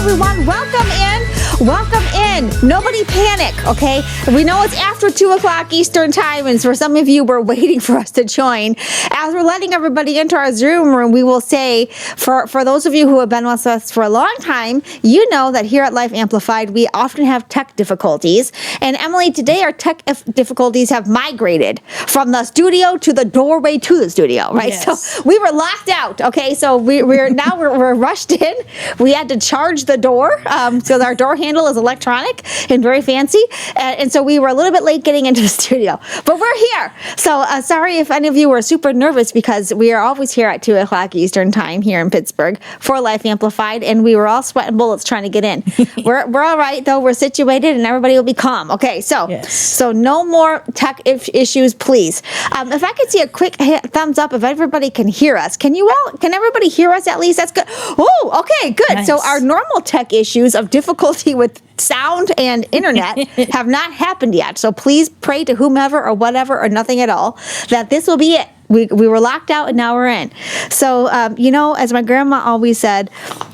everyone. Welcome in. Welcome in. Nobody panic, okay? We know it's after 2 o'clock Eastern time, and for some of you, we're waiting for us to join. As we're letting everybody into our Zoom room, we will say, for those of you who have been with us for a long time, you know that here at Life Amplified, we often have tech difficulties. And Emily, today our tech difficulties have migrated from the studio to the doorway to the studio, right? Yes. So we were locked out, okay? So we're rushed in. We had to charge the door, so our door handle is electronic and very fancy. And so we were a little bit late getting into the studio, but we're here. So sorry if any of you were super nervous, because we are always here at 2 o'clock Eastern time here in Pittsburgh for Life Amplified, and we were all sweating bullets trying to get in. We're all right though. We're situated and everybody will be calm. Okay, so Yes. so no more tech issues, please. If I could see a quick thumbs up if everybody can hear us. Can everybody hear us at least? That's good. Oh, okay, good. Nice. So our normal tech issues of difficulty with sound and internet have not happened yet. So please pray to whomever or whatever or nothing at all that this will be it. We were locked out and now we're in. So, as my grandma always said,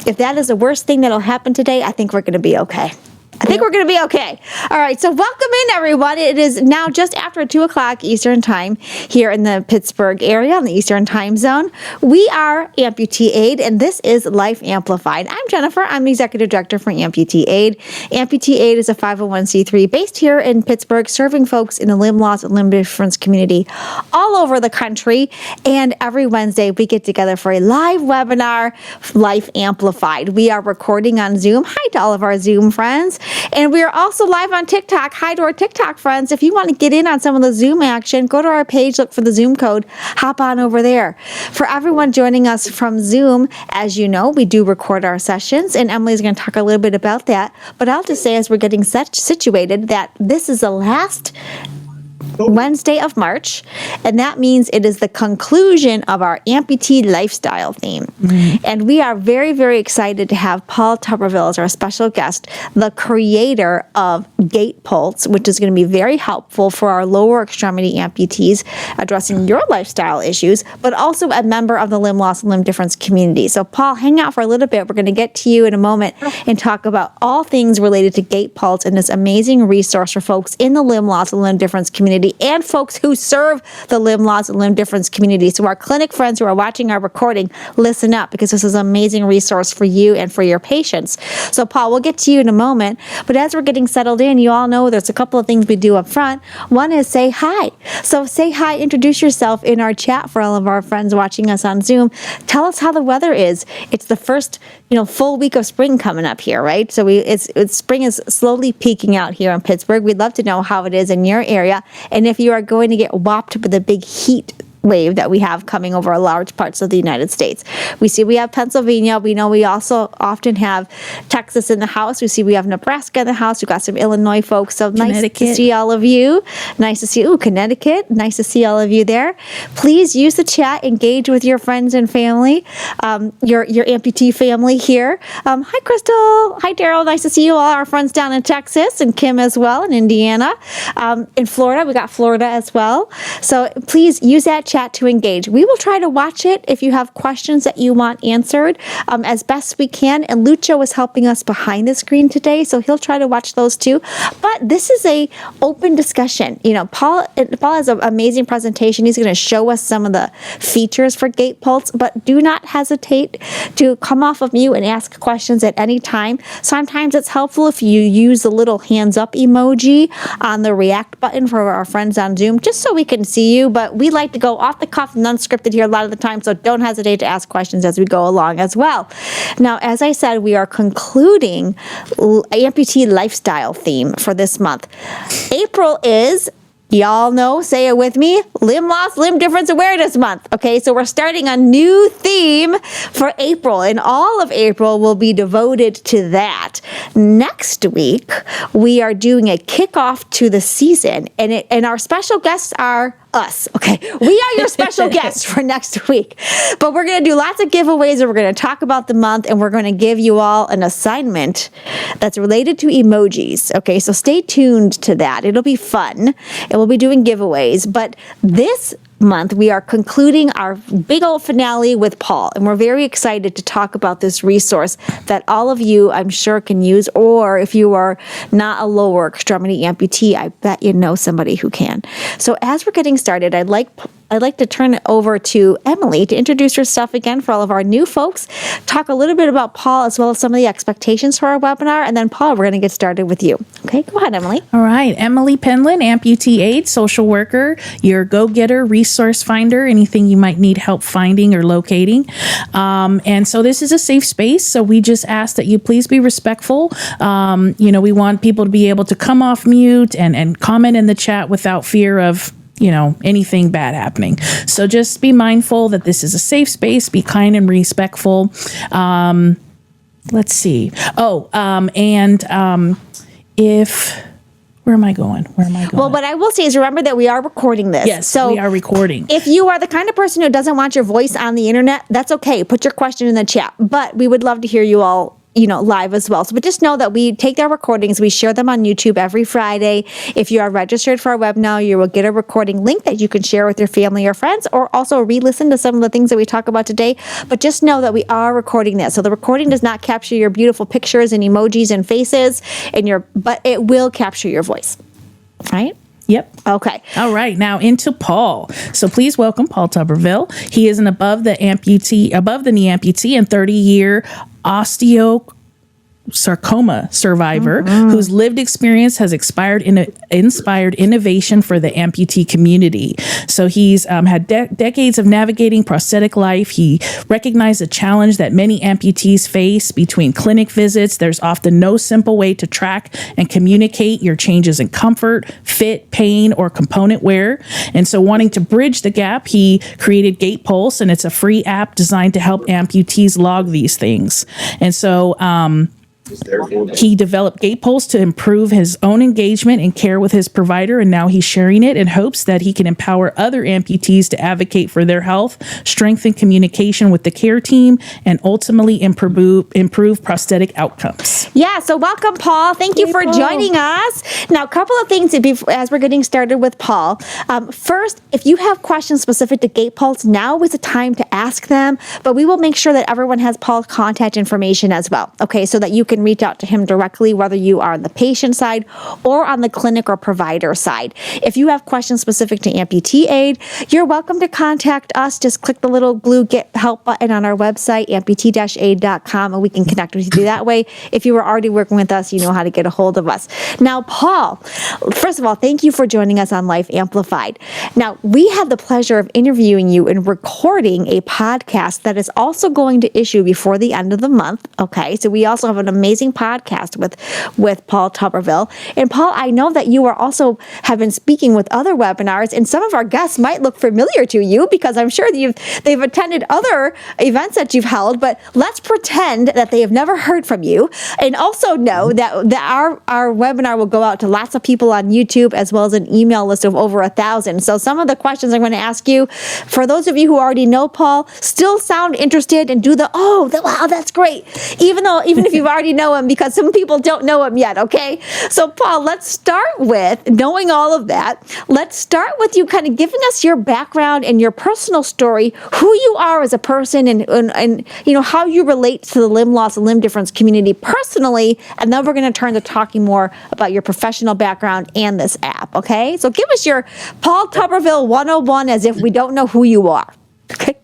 if that is the worst thing that'll happen today, I think we're going to be okay. I think we're going to be okay. All right, so welcome in, everyone. It is now just after 2 o'clock Eastern time here in the Pittsburgh area, in the Eastern time zone. We are Amputee Aid, and this is Life Amplified. I'm Jennifer. I'm the Executive Director for Amputee Aid. Amputee Aid is a 501c3 based here in Pittsburgh, serving folks in the limb loss and limb difference community all over the country. And every Wednesday, we get together for a live webinar, Life Amplified. We are recording on Zoom. Hi to all of our Zoom friends. And we are also live on TikTok. Hi to our TikTok friends. If you want to get in on some of the Zoom action, go to our page, look for the Zoom code, hop on over there. For everyone joining us from Zoom, as you know, we do record our sessions, and Emily's going to talk a little bit about that. But I'll just say, as we're getting situated, that this is the last Wednesday of March, and that means it is the conclusion of our amputee lifestyle theme. Mm-hmm. And we are very, very excited to have Paul Tubberville as our special guest, the creator of GaitPulse, which is going to be very helpful for our lower extremity amputees addressing your lifestyle issues, but also a member of the limb loss and limb difference community. So Paul, hang out for a little bit. We're going to get to you in a moment and talk about all things related to GaitPulse and this amazing resource for folks in the limb loss and limb difference community and folks who serve the limb loss and limb difference community. So our clinic friends who are watching our recording, listen up, because this is an amazing resource for you and for your patients. So Paul, we'll get to you in a moment, but as we're getting settled in, you all know there's a couple of things we do up front. One is say hi. So say hi, introduce yourself in our chat for all of our friends watching us on Zoom. Tell us how the weather is. It's the first, full week of spring coming up here, right? So spring is slowly peaking out here in Pittsburgh. We'd love to know how it is in your area, and if you are going to get whopped with a big heat wave that we have coming over large parts of the United States. We have Pennsylvania. We know we also often have Texas in the house. We see we have Nebraska in the house. We've got some Illinois folks. So nice to see all of you. Nice to see, Connecticut. Nice to see all of you there. Please use the chat. Engage with your friends and family, your amputee family here. Hi, Crystal. Hi, Daryl. Nice to see you all. Our friends down in Texas, and Kim as well in Indiana. In Florida, we got Florida as well. So please use that chat to engage. We will try to watch it if you have questions that you want answered as best we can. And Lucho is helping us behind the screen today, so he'll try to watch those too. But this is a open discussion. Paul has an amazing presentation. He's going to show us some of the features for GaitPulse, but do not hesitate to come off of mute and ask questions at any time. Sometimes it's helpful if you use the little hands up emoji on the react button for our friends on Zoom, just so we can see you. But we like to go off the cuff and unscripted here a lot of the time, so don't hesitate to ask questions as we go along as well. Now, as I said, we are concluding amputee lifestyle theme for this month. April is, y'all know, say it with me, Limb Loss, Limb Difference Awareness Month. Okay, so we're starting a new theme for April, and all of April will be devoted to that. Next week, we are doing a kickoff to the season, and our special guests are us. Okay, we are your special guests for next week, but we're going to do lots of giveaways, and we're going to talk about the month, and we're going to give you all an assignment that's related to emojis. Okay, so stay tuned to that. It'll be fun, and we'll be doing giveaways, but this month, we are concluding our big old finale with Paul, and we're very excited to talk about this resource that all of you, I'm sure, can use, or if you are not a lower extremity amputee, I bet you know somebody who can. So as we're getting started, I'd like to turn it over to Emily to introduce herself again for all of our new folks, talk a little bit about Paul as well as some of the expectations for our webinar, and then Paul, we're going to get started with you. Okay, go ahead, Emily. All right, Emily Penland, Amputee Aid, social worker, your go-getter, resource finder, anything you might need help finding or locating. And so this is a safe space, so we just ask that you please be respectful. We want people to be able to come off mute and comment in the chat without fear of anything bad happening. So just be mindful that this is a safe space, be kind and respectful. Let's see. Where am I going? Well, what I will say is remember that we are recording this. Yes, so we are recording. If you are the kind of person who doesn't want your voice on the internet, that's okay. Put your question in the chat. But we would love to hear you all live as well. So, but just know that we take our recordings, we share them on YouTube every Friday. If you are registered for our webinar, you will get a recording link that you can share with your family or friends, or also re-listen to some of the things that we talk about today. But just know that we are recording this. So the recording does not capture your beautiful pictures and emojis and faces, but it will capture your voice. Right? Yep. Okay. All right. Now into Paul. So please welcome Paul Tubberville. He is an above the knee amputee and 30-year osteosarcoma survivor whose lived experience has inspired innovation for the amputee community. So he's had decades of navigating prosthetic life. He recognized the challenge that many amputees face between clinic visits. There's often no simple way to track and communicate your changes in comfort, fit, pain, or component wear. And so wanting to bridge the gap, he created GaitPulse, and it's a free app designed to help amputees log these things. And so he developed GaitPulse to improve his own engagement and care with his provider, and now he's sharing it in hopes that he can empower other amputees to advocate for their health, strengthen communication with the care team, and ultimately improve prosthetic outcomes. Yeah, so welcome, Paul. Thank you for joining us. Now, a couple of things as we're getting started with Paul. First, if you have questions specific to GaitPulse, now is the time to ask them, but we will make sure that everyone has Paul's contact information as well, okay, so that you can reach out to him directly, whether you are on the patient side or on the clinic or provider side. If you have questions specific to Amputee Aid, you're welcome to contact us. Just click the little blue Get Help button on our website, amputee-aid.com, and we can connect with you that way. If you were already working with us, you know how to get a hold of us. Now, Paul, first of all, thank you for joining us on Life Amplified. Now, we had the pleasure of interviewing you and recording a podcast that is also going to issue before the end of the month. Okay, so we also have an amazing podcast with Paul Tubberville. And Paul, I know that you have been speaking with other webinars, and some of our guests might look familiar to you because I'm sure they've attended other events that you've held, but let's pretend that they have never heard from you, and also know that our webinar will go out to lots of people on YouTube as well as an email list of over 1,000. So some of the questions I'm going to ask you, for those of you who already know Paul, still sound interested and do wow, that's great. Even if you've already know him, because some people don't know him yet, okay? So Paul, let's start with knowing all of that. Let's start with you kind of giving us your background and your personal story, who you are as a person, and how you relate to the limb loss and limb difference community personally, and then we're going to turn to talking more about your professional background and this app, okay? So give us your Paul Tubberville 101 as if we don't know who you are, okay?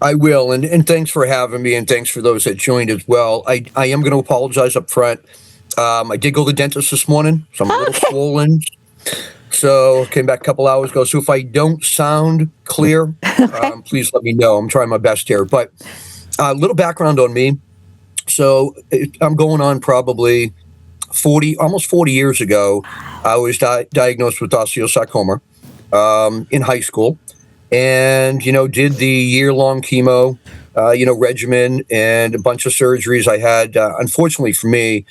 I will, and thanks for having me, and thanks for those that joined as well. I am going to apologize up front. I did go to the dentist this morning, so I'm a little swollen. So came back a couple hours ago. So if I don't sound clear, please let me know. I'm trying my best here. But a little background on me. So I'm going on probably almost 40 years ago. I was diagnosed with osteosarcoma in high school. And, did the year-long chemo, regimen and a bunch of surgeries I had. Unfortunately for me,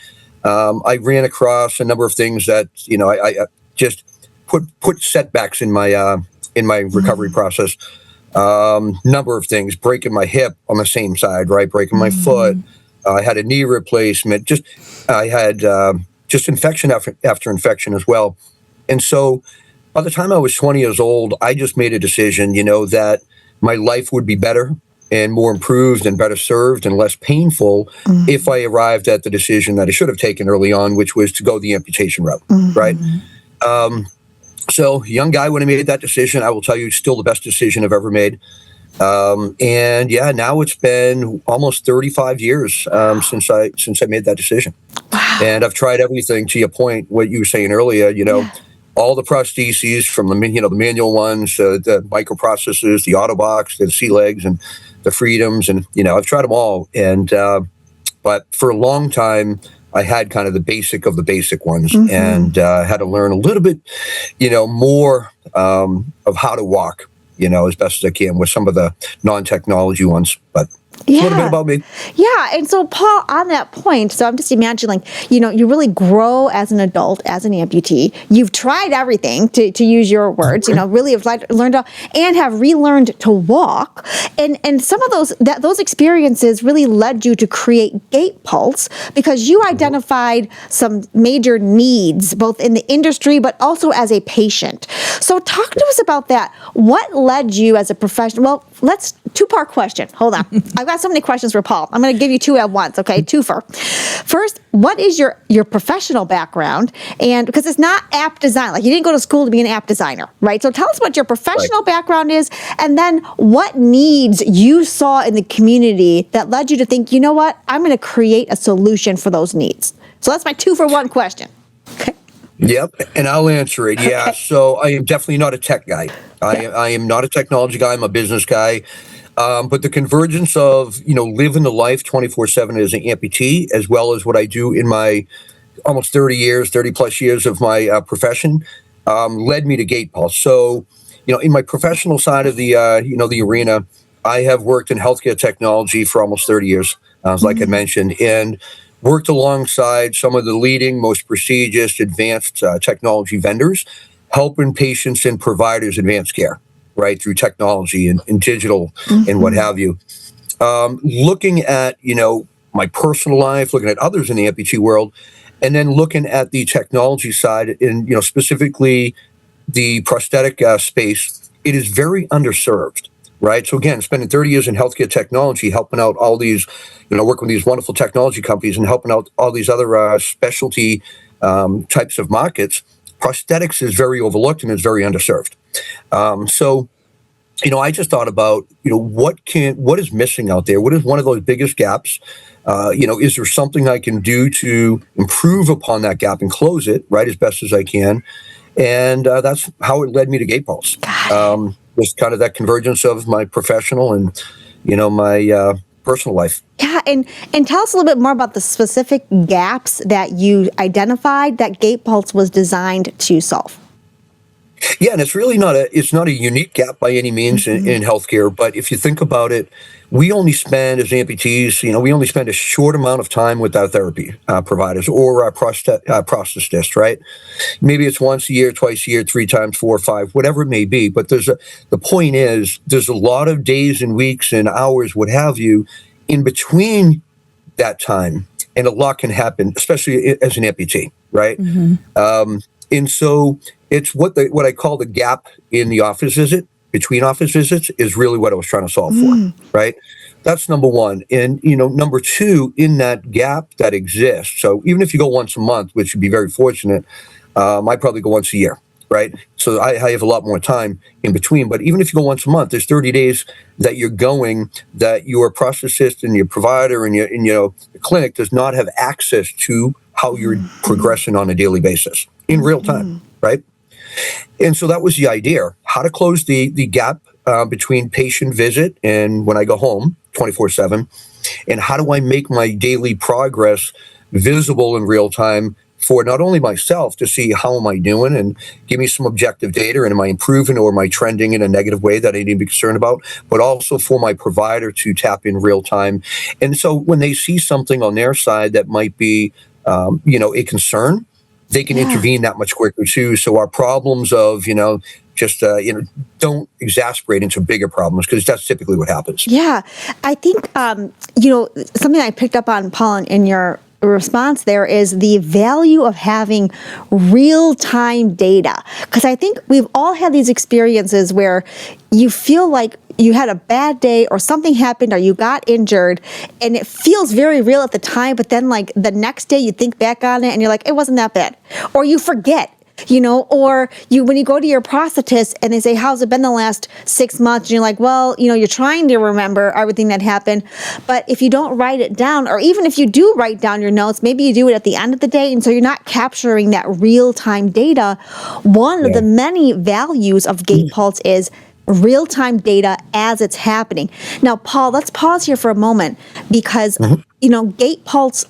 I ran across a number of things that, I just put setbacks in my recovery process. Number of things, breaking my hip on the same side, right? Breaking my foot. I had a knee replacement. I had just infection after infection as well. And so by the time I was 20 years old, I just made a decision, that my life would be better and more improved and better served and less painful if I arrived at the decision that I should have taken early on, which was to go the amputation route, right? So young guy, when I made that decision, I will tell you, still the best decision I've ever made. And yeah, now it's been almost 35 years since I made that decision. Wow. And I've tried everything, to your point, what you were saying earlier, all the prostheses from the manual ones, the microprocessors, the Autobox, the C-legs, and the Freedoms, and I've tried them all. And but for a long time, I had kind of the basic of the basic ones, and had to learn a little bit, more of how to walk, as best as I can with some of the non-technology ones. But a little bit about me. Yeah. And so, Paul, on that point, so I'm just imagining, you really grow as an adult, as an amputee. You've tried everything, to use your words, really have learned and have relearned to walk. And some of those experiences really led you to create GaitPulse, because you identified some major needs, both in the industry, but also as a patient. So talk to us about that. What led you as a professional? Well, two-part question. Hold on. I've got so many questions for Paul. I'm going to give you two at once, okay? Twofer. First, what is your professional background? And because it's not app design, like you didn't go to school to be an app designer, right? So tell us what your professional background is, and then what needs you saw in the community that led you to think, you know what, I'm going to create a solution for those needs. So that's my 2-for-1 question. Okay. Yep, and I'll answer it. Yeah, so I am definitely not a tech guy. I am not a technology guy. I'm a business guy. But the convergence of, living the life 24/7 as an amputee, as well as what I do in my almost 30 plus years of my profession, led me to GaitPulse. So, in my professional side of the, the arena, I have worked in healthcare technology for almost 30 years, like I mentioned, and worked alongside some of the leading, most prestigious, advanced technology vendors, helping patients and providers advance care, right, through technology and digital and what have you. Looking at, my personal life, looking at others in the amputee world, and then looking at the technology side and, specifically the prosthetic space, it is very underserved. Right. So again, spending 30 years in healthcare technology, helping out all these, working with these wonderful technology companies and helping out all these other specialty types of markets, prosthetics is very overlooked and is very underserved. So, I just thought about, what is missing out there? What is one of those biggest gaps? Is there something I can do to improve upon that gap and close it, right, as best as I can? And that's how it led me to GaitPulse. Was kind of that convergence of my professional and, my personal life. Yeah, and tell us a little bit more about the specific gaps that you identified that GaitPulse was designed to solve. Yeah, and it's really not a unique gap by any means in healthcare. But if you think about it, we only spend, as amputees, we only spend a short amount of time with our therapy providers or our prosthetists, right? Maybe it's once a year, twice a year, 3 times, 4 or 5, whatever it may be. But the point is, there's a lot of days and weeks and hours, what have you, in between that time, and a lot can happen, especially as an amputee, right? And so it's what I call the gap in the office visit, between office visits, is really what I was trying to solve for, right? That's number one. And, number two, in that gap that exists, so even if you go once a month, which would be very fortunate, I probably go once a year, right? So I have a lot more time in between. But even if you go once a month, there's 30 days that you're going that your prosthetist and your provider and your the clinic does not have access to how you're progressing on a daily basis in real time, right? And so that was the idea, how to close the gap between patient visit and when I go home 24/7, and how do I make my daily progress visible in real time for not only myself to see how am I doing and give me some objective data, and am I improving or am I trending in a negative way that I need to be concerned about, but also for my provider to tap in real time. And so when they see something on their side that might be a concern, they can intervene that much quicker too. So our problems of, just, don't exasperate into bigger problems, because that's typically what happens. Yeah. I think, something I picked up on, Paul, in your response there is the value of having real-time data. Because I think we've all had these experiences where you feel like you had a bad day or something happened or you got injured and it feels very real at the time, but then like the next day you think back on it and you're like, it wasn't that bad. Or you forget. Or when you go to your prosthetist and they say, how's it been the last 6 months? And you're like, well, you're trying to remember everything that happened. But if you don't write it down, or even if you do write down your notes, maybe you do it at the end of the day. And so you're not capturing that real-time data. One of the many values of GaitPulse is real-time data as it's happening. Now, Paul, let's pause here for a moment because, GaitPulse,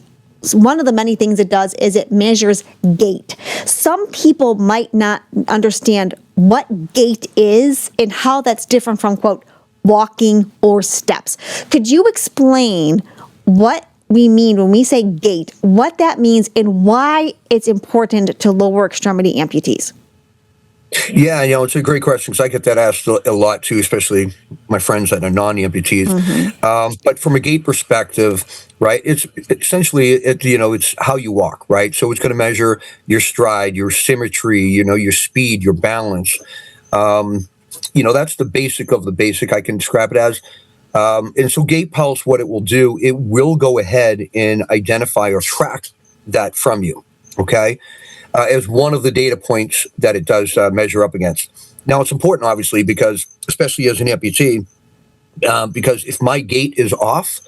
one of the many things it does is it measures gait. Some people might not understand what gait is and how that's different from, quote, walking or steps. Could you explain what we mean when we say gait, what that means, and why it's important to lower extremity amputees? Yeah, it's a great question because I get that asked a lot too, especially my friends that are non-amputees. But from a gait perspective, right, it's essentially, it's how you walk, right? So it's going to measure your stride, your symmetry, your speed, your balance. That's the basic of the basic, I can describe it as. And so GaitPulse, what it will do, it will go ahead and identify or track that from you, okay? As one of the data points that it does measure up against. Now, it's important, obviously, because, especially as an amputee, because if my gait is off,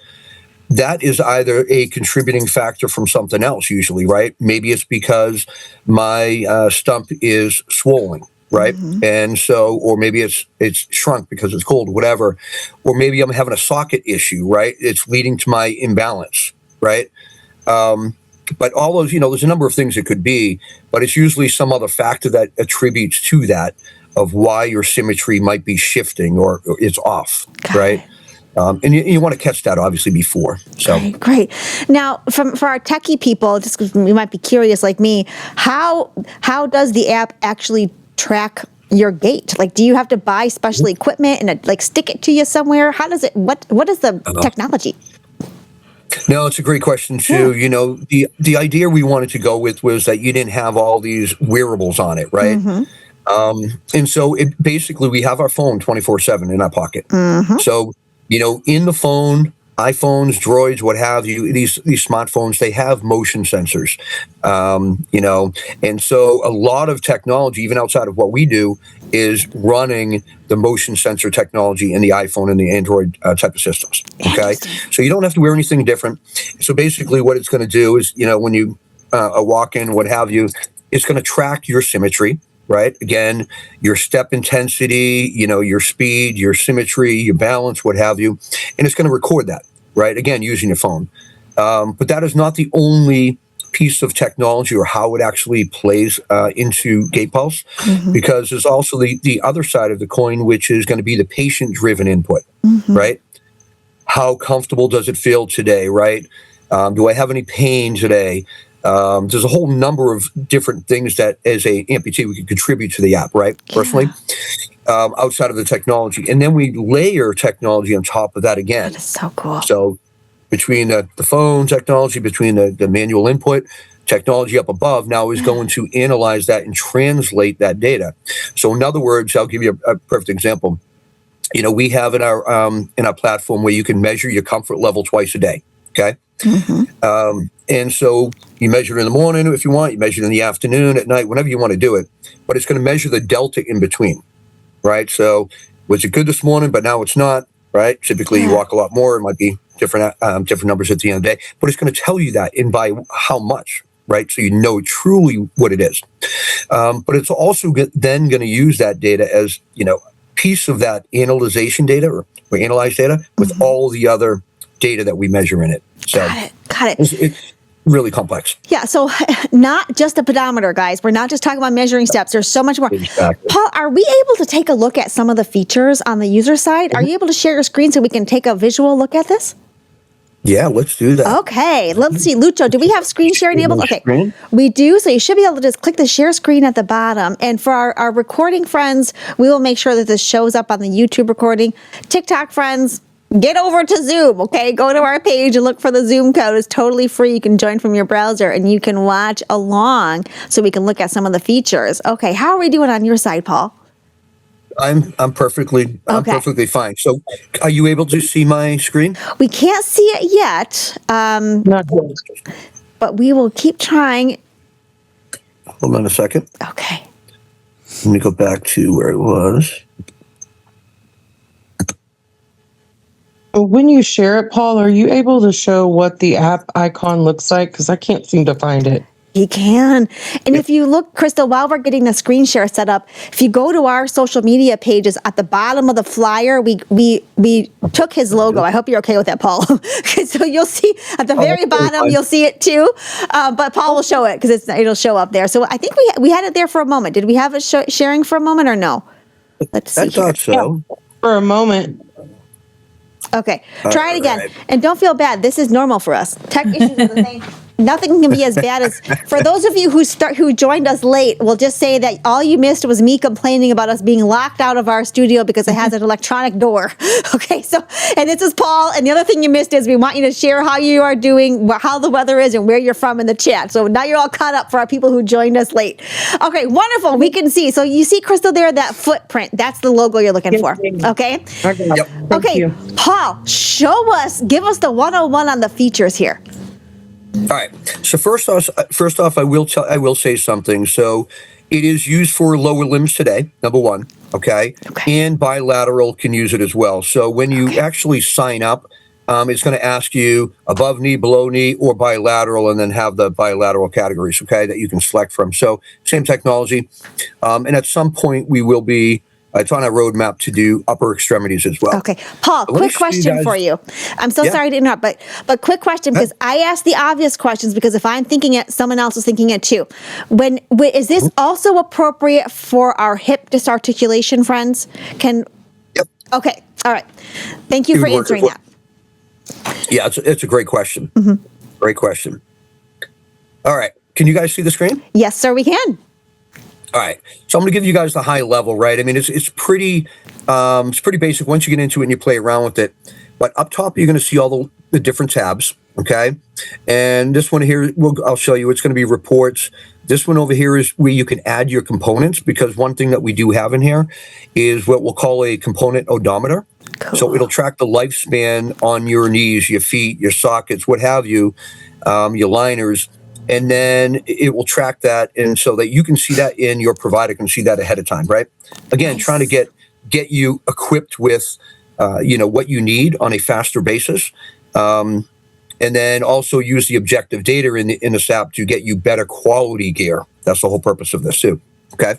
that is either a contributing factor from something else, usually, right? Maybe it's because my stump is swollen, right? And so, or maybe it's shrunk because it's cold, whatever. Or maybe I'm having a socket issue, right? It's leading to my imbalance, right? But all those, there's a number of things it could be, but it's usually some other factor that attributes to that of why your symmetry might be shifting or it's off, right? And you want to catch that obviously before. So great. Now, for our techie people, just because you might be curious like me, how does the app actually track your gait? Like, do you have to buy special equipment and stick it to you somewhere? How does it? What is the technology? No, it's a great question too. Yeah. The idea we wanted to go with was that you didn't have all these wearables on it, right? And so it basically, we have our phone 24/7 in our pocket. So, in the phone, iPhones, Droids, what have you, these smartphones, they have motion sensors, and so a lot of technology, even outside of what we do, is running the motion sensor technology in the iPhone and the Android type of systems. Okay, so you don't have to wear anything different. So basically, what it's going to do is, when you are walking, what have you, it's going to track your symmetry. Right. Again, your step intensity, your speed, your symmetry, your balance, what have you. And it's going to record that. Right. Again, using your phone. But that is not the only piece of technology or how it actually plays into GaitPulse, because there's also the other side of the coin, which is going to be the patient-driven input. Right. How comfortable does it feel today? Right. Do I have any pain today? There's a whole number of different things that as a amputee we can contribute to the app, right? Personally, outside of the technology. And then we layer technology on top of that again. That is so cool. So between the phone technology, between the manual input, technology up above now is going to analyze that and translate that data. So in other words, I'll give you a perfect example. We have in our platform where you can measure your comfort level twice a day. Okay. And so you measure it in the morning if you want, you measure it in the afternoon, at night, whenever you want to do it. But it's going to measure the delta in between, right? So was it good this morning, but now it's not, right? Typically you walk a lot more. It might be different numbers at the end of the day, but it's going to tell you that and by how much, right? So you know truly what it is. But it's also then going to use that data as, piece of that analyzation data or analyzed data with all the other data that we measure in it. So Got it. It's really complex. Yeah. So not just a pedometer, guys. We're not just talking about measuring steps. There's so much more. Exactly. Paul, are we able to take a look at some of the features on the user side? Are you able to share your screen so we can take a visual look at this? Yeah, let's do that. Okay. Let's see. Lucho, do we have screen sharing enabled? Okay. We do. So you should be able to just click the share screen at the bottom. And for our recording friends, we will make sure that this shows up on the YouTube recording. TikTok friends, get over to Zoom, okay? Go to our page and look for the Zoom code. It's totally free. You can join from your browser and you can watch along so we can look at some of the features. Okay, how are we doing on your side, Paul? I'm perfectly fine. So, are you able to see my screen? We can't see it yet, Not good. but we will keep trying. Hold on a second. Okay. Let me go back to where it was. When you share it, Paul, are you able to show what the app icon looks like? Because I can't seem to find it. He can. And if you look, Crystal, while we're getting the screen share set up, if you go to our social media pages at the bottom of the flyer, we took his logo. I hope you're okay with that, Paul. So you'll see at the very bottom, you'll see it too. But Paul will show it because it'll show up there. So I think we had it there for a moment. Did we have it sharing for a moment or no? Let's see. I thought so. For a moment. Okay, try it again. Right. And don't feel bad. This is normal for us. Tech issues are the same. Nothing can be as bad as, for those of you who joined us late, we'll just say that all you missed was me complaining about us being locked out of our studio because it has an electronic door. Okay, so, and this is Paul, and the other thing you missed is we want you to share how you are doing, how the weather is, and where you're from in the chat. So now you're all caught up for our people who joined us late. Okay, wonderful, we can see. So you see, Crystal, there, that footprint, that's the logo you're looking for, okay? Yep. Okay, Paul, show us, give us the 101 on the features here. All right. So first off, I will say something. So it is used for lower limbs today, number one. Okay. And bilateral can use it as well. So when you actually sign up, it's going to ask you above knee, below knee, or bilateral, and then have the bilateral categories, okay, that you can select from. So same technology. And at some point we will be, it's on a roadmap to do upper extremities as well. Okay. Paul, quick question for you. I'm so sorry to interrupt, but quick question, because I asked the obvious questions because if I'm thinking it, someone else is thinking it too. Is this also appropriate for our hip disarticulation friends? Yep. Okay. All right. Thank you for answering that. Yeah, it's a great question. Mm-hmm. Great question. All right. Can you guys see the screen? Yes, sir, we can. All right, so I'm going to give you guys the high level, right? I mean, it's pretty basic once you get into it and you play around with it. But up top, you're going to see all the different tabs, okay? And this one here, I'll show you. It's going to be reports. This one over here is where you can add your components, because one thing that we do have in here is what we'll call a component odometer. Cool. So it'll track the lifespan on your knees, your feet, your sockets, what have you, your liners. And then it will track that, and so that you can see that, and your provider can see that ahead of time, right? Again, nice. Trying to get you equipped with, what you need on a faster basis, and then also use the objective data in this app to get you better quality gear. That's the whole purpose of this too. Okay,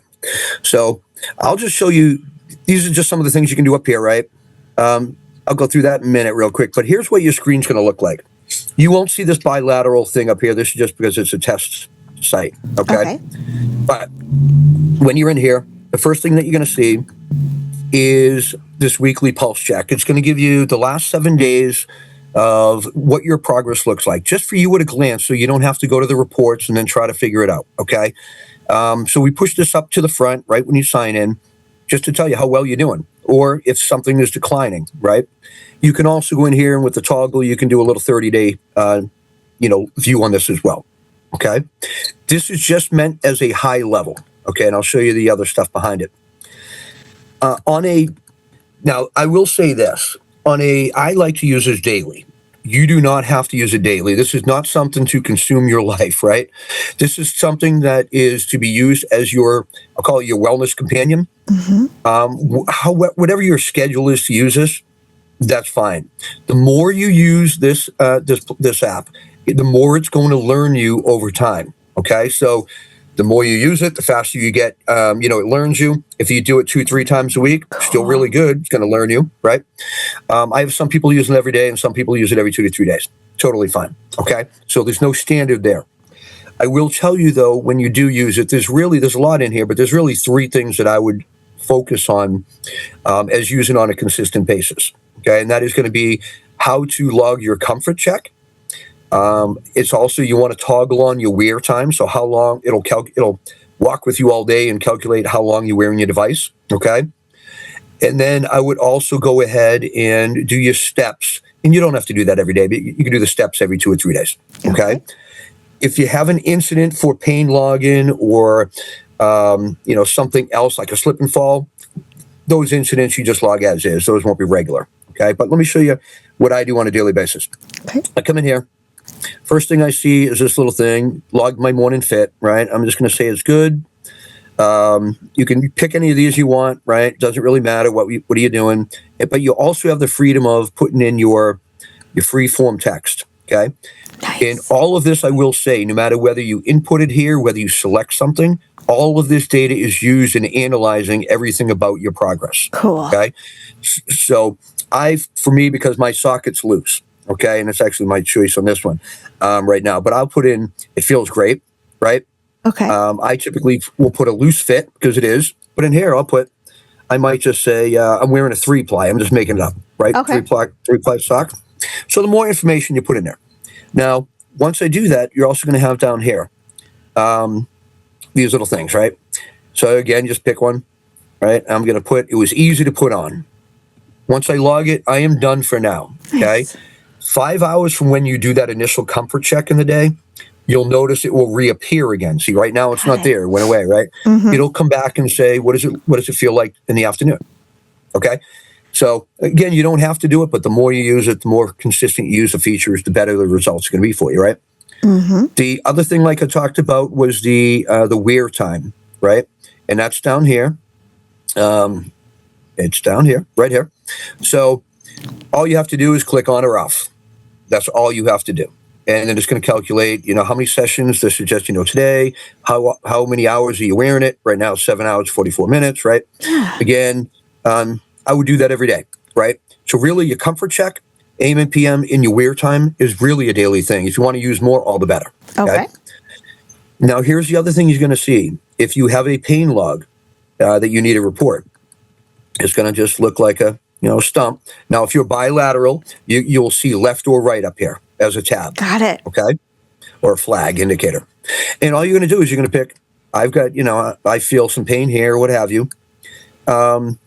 so I'll just show you. These are just some of the things you can do up here, right? I'll go through that in a minute, real quick. But here's what your screen's going to look like. You won't see this bilateral thing up here. This is just because it's a test site, okay? But when you're in here, the first thing that you're going to see is this weekly pulse check. It's going to give you the last 7 days of what your progress looks like, just for you at a glance, so you don't have to go to the reports and then try to figure it out, okay? So we push this up to the front right when you sign in, just to tell you how well you're doing, or if something is declining, right? You can also go in here, and with the toggle, you can do a little 30-day, view on this as well. Okay, this is just meant as a high level. Okay, and I'll show you the other stuff behind it. Now I will say this: I like to use this daily. You do not have to use it daily. This is not something to consume your life, right? This is something that is to be used as I'll call it your wellness companion. Mm-hmm. Whatever your schedule is to use this, that's fine. The more you use this app, the more it's going to learn you over time. Okay, so the more you use it, the faster you get. It learns you. If you do it 2-3 times a week, still really good. It's going to learn you, right? I have some people use it every day, and some people use it every 2 to 3 days. Totally fine. Okay, so there's no standard there. I will tell you though, when you do use it, there's a lot in here, but there's really 3 things that I would focus on as using on a consistent basis. Okay, and that is going to be how to log your comfort check. It's also, you want to toggle on your wear time, so how long it'll walk with you all day and calculate how long you're wearing your device. Okay, And then I would also go ahead and do your steps. And you don't have to do that every day, but you can do the steps every 2 or 3 days. Okay. If you have an incident for pain login or, something else like a slip and fall, those incidents you just log as is. Those won't be regular. Okay. But let me show you what I do on a daily basis. Okay. I come in here. First thing I see is this little thing, log my morning fit, right? I'm just going to say it's good. You can pick any of these you want, right? Doesn't really matter what are you doing, but you also have the freedom of putting in your free form text. Okay. Nice. And all of this, I will say, no matter whether you input it here, whether you select something, all of this data is used in analyzing everything about your progress. Cool. Okay. So for me, because my socket's loose, okay, and it's actually my choice on this one right now, but I'll put in, it feels great, right? Okay. I typically will put a loose fit because it is, but in here I might just say I'm wearing a 3-ply. I'm just making it up, right? Okay. 3-ply sock. So the more information you put in there. Now, once I do that, you're also going to have down here these little things, right? So again, just pick one, right? I'm going to put, it was easy to put on. Once I log it, I am done for now, okay? Nice. 5 hours from when you do that initial comfort check in the day, you'll notice it will reappear again. See, right now it's not there. It went away, right? Mm-hmm. It'll come back and say, what does it feel like in the afternoon? Okay. So again, you don't have to do it, but the more you use it, the more consistent you use the features, the better the results are going to be for you, right? Mm-hmm. The other thing, like I talked about, was the wear time, right? And that's down here. It's down here, right here. So all you have to do is click on or off. That's all you have to do. And then it's going to calculate, how many sessions. This is just, today, how many hours are you wearing it? Right now, 7 hours, 44 minutes, right? Again, I would do that every day, right? So really your comfort check, AM and PM in your wear time is really a daily thing. If you want to use more, all the better. Okay. Now, here's the other thing you're going to see. If you have a pain log that you need to report, it's going to just look like a, stump. Now, if you're bilateral, you'll see left or right up here as a tab. Got it. Okay. Or a flag indicator. And all you're going to do is you're going to pick, I've got, I feel some pain here, what have you. And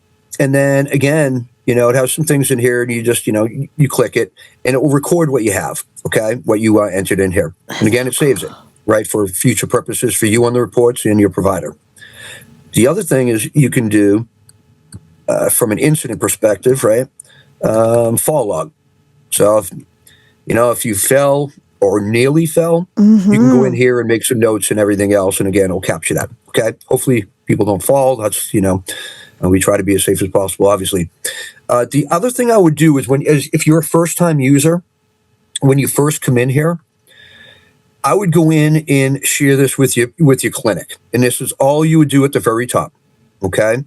then again, it has some things in here and you just, you click it and it will record what you have. Okay. What you entered in here. And again, it saves it, right? For future purposes for you on the reports and your provider. The other thing is you can do, from an incident perspective, right? Fall log. So if you fell or nearly fell, you can go in here and make some notes and everything else. And again, it'll capture that. Okay. Hopefully people don't fall. That's, we try to be as safe as possible, obviously. The other thing I would do is if you're a first time user, when you first come in here, I would go in and share this with your clinic. And this is all you would do at the very top. Okay.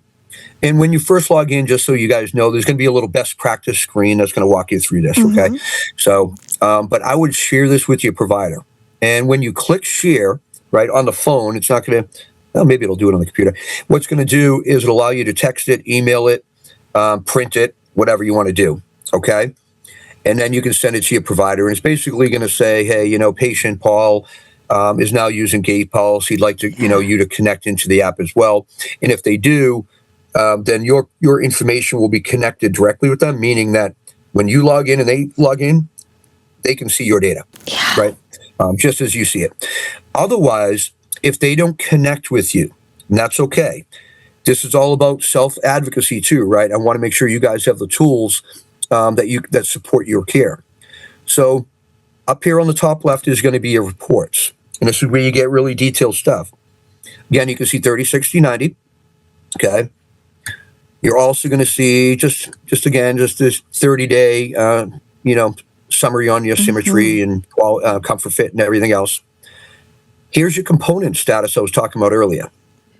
And when you first log in, just so you guys know, there's going to be a little best practice screen that's going to walk you through this, okay? So, but I would share this with your provider. And when you click share, right, on the phone, it's not going to, well, maybe it'll do it on the computer. What's going to do is it'll allow you to text it, email it, print it, whatever you want to do, okay? And then you can send it to your provider. And it's basically going to say, hey, patient Paul is now using GaitPulse. He'd like to, you to connect into the app as well. And if they do, then your information will be connected directly with them, meaning that when you log in and they log in, they can see your data, right? Just as you see it. Otherwise, if they don't connect with you, and that's okay. This is all about self-advocacy too, right? I want to make sure you guys have the tools that support your care. So up here on the top left is going to be your reports. And this is where you get really detailed stuff. Again, you can see 30, 60, 90. Okay. You're also going to see just this 30-day, summary on your symmetry and comfort fit and everything else. Here's your component status I was talking about earlier.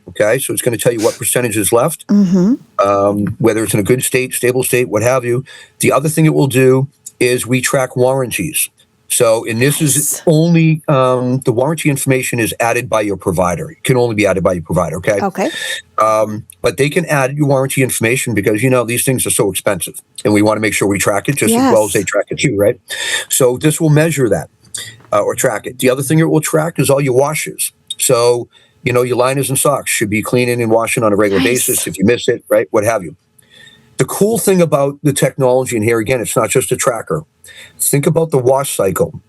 Okay, so it's going to tell you what percentage is left, whether it's in a good state, stable state, what have you. The other thing it will do is we track warranties. So, and this is only, the warranty information is added by your provider. It can only be added by your provider, okay? Okay. But they can add your warranty information because, these things are so expensive. And we want to make sure we track it just as well as they track it too, right? So this will measure that or track it. The other thing it will track is all your washes. So, your liners and socks should be cleaning and washing on a regular basis if you miss it, right? What have you. The cool thing about the technology, and here again, it's not just a tracker. Think about the wash cycle.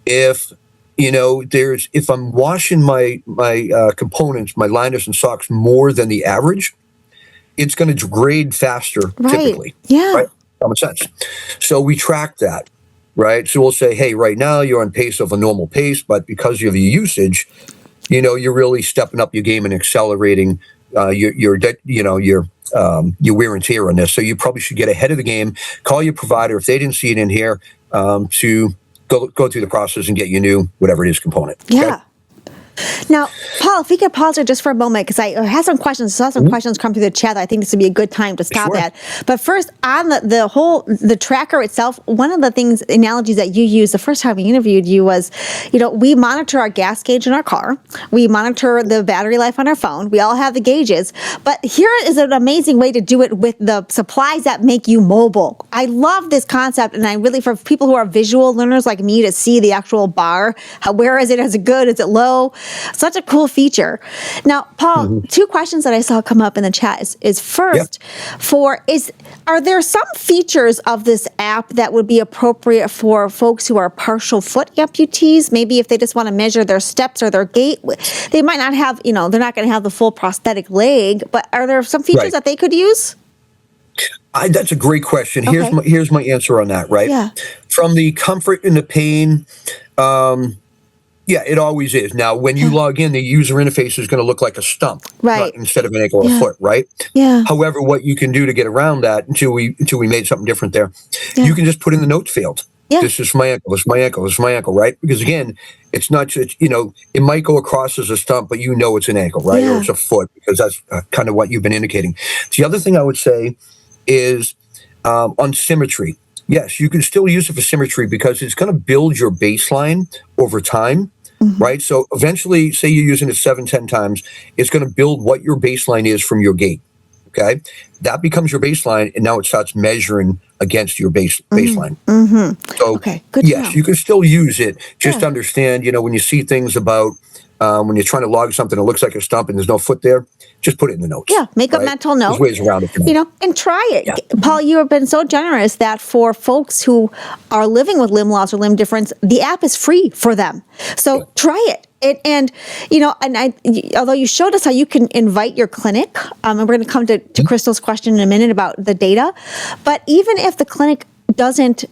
If if I'm washing my components, my liners and socks more than the average, it's going to degrade faster, typically. Yeah. Right? Common sense. So we track that, right? So we'll say, hey, right now you're on pace of a normal pace, but because of your usage, you're really stepping up your game and accelerating your wear and tear on this. So you probably should get ahead of the game. Call your provider if they didn't see it in here to go through the process and get your new whatever it is component. Okay? Yeah. Now, Paul, if we could pause there just for a moment, because I had some questions, questions come through the chat that I think this would be a good time to stop at. But first, on the tracker itself, one of the analogies that you used the first time we interviewed you was, we monitor our gas gauge in our car. We monitor the battery life on our phone. We all have the gauges. But here is an amazing way to do it with the supplies that make you mobile. I love this concept, and I really, for people who are visual learners like me, to see the actual bar, where is it? Is it good? Is it low? Such a cool feature. Now, Paul, two questions that I saw come up in the chat is first, are there some features of this app that would be appropriate for folks who are partial foot amputees? Maybe if they just want to measure their steps or their gait, they might not have, they're not going to have the full prosthetic leg, but are there some features that they could use? That's a great question. Okay. Here's my answer on that, right? Yeah. From the comfort and the pain, yeah, it always is. Now, when you log in, the user interface is going to look like a stump, right, instead of an ankle or a foot, right? Yeah. However, what you can do to get around that until we made something different there, you can just put in the notes field. Yeah. This is my ankle. This is my ankle. This is my ankle, right? Because again, it's not just, it might go across as a stump, but it's an ankle, right? Or it's a foot, because that's kind of what you've been indicating. The other thing I would say is on symmetry. Yes, you can still use it for symmetry because it's going to build your baseline over time, right? So eventually, say you're using it 7-10 times, it's going to build what your baseline is from your gait, okay? That becomes your baseline, and now it starts measuring against your baseline. So, yes, you can still use it. Just understand, when you see things about when you're trying to log something that looks like a stump and there's no foot there, just put it in the notes. Yeah, make a mental note. There's ways around it. And try it. Yeah. Paul, you have been so generous that for folks who are living with limb loss or limb difference, the app is free for them. So try it. Although you showed us how you can invite your clinic, and we're going to come to Crystal's question in a minute about the data, but even if the clinic doesn't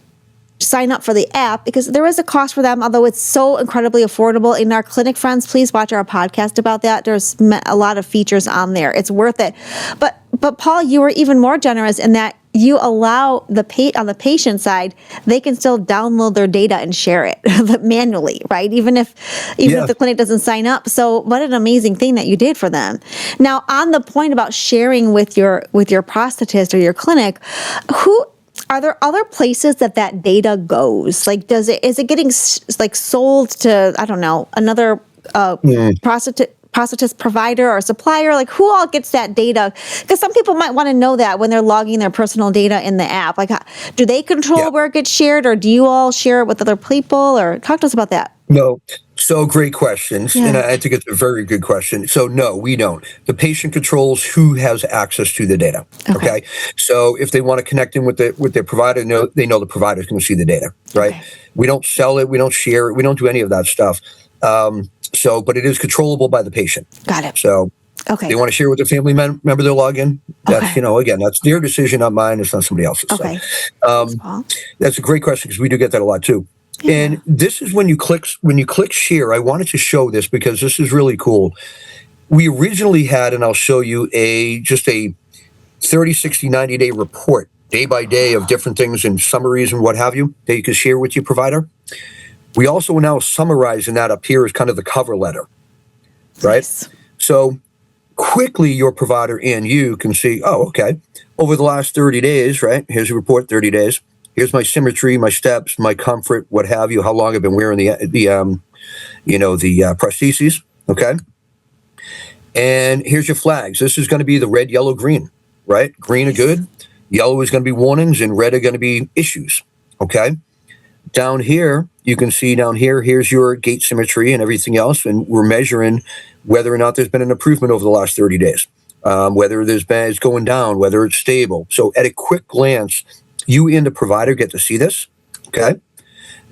sign up for the app, because there is a cost for them, although it's so incredibly affordable. In our clinic friends, please watch our podcast about that. There's a lot of features on there. It's worth it. But Paul, you were even more generous in that you allow on the patient side, they can still download their data and share it manually, right? Even if the clinic doesn't sign up. So what an amazing thing that you did for them. Now, on the point about sharing with your prosthetist or your clinic, are there other places that data goes? Like, is it getting sold to, I don't know, another prosthetist provider or supplier? Like, who all gets that data? Because some people might want to know that when they're logging their personal data in the app. Like, do they control where it gets shared, or do you all share it with other people? Or talk to us about that. No. So great questions. And I think it's a very good question. So no, we don't. The patient controls who has access to the data. Okay. So if they want to connect in with their provider, they know the provider is going to see the data, right? Okay. We don't sell it. We don't share it. We don't do any of that stuff. But it is controllable by the patient. Got it. So they want to share with their family member their login. That's, again, that's their decision, not mine. It's not somebody else's. Okay. So, that's a great question, because we do get that a lot too. Yeah. And this is when you click share. I wanted to show this because this is really cool. We originally had, and I'll show you, just a 30, 60, 90-day report, day by day, of different things and summaries and what have you, that you can share with your provider. We also are now summarizing that up here as kind of the cover letter, right? Nice. So quickly, your provider and you can see, okay, over the last 30 days, right? Here's a report, 30 days. Here's my symmetry, my steps, my comfort, what have you, how long I've been wearing the prostheses, okay? And here's your flags. This is going to be the red, yellow, green, right? Green are good. Yellow is going to be warnings, and red are going to be issues, okay? Down here, you can see here's your gait symmetry and everything else, and we're measuring whether or not there's been an improvement over the last 30 days. whether it's going down, whether it's stable. So at a quick glance, you and the provider get to see this, okay?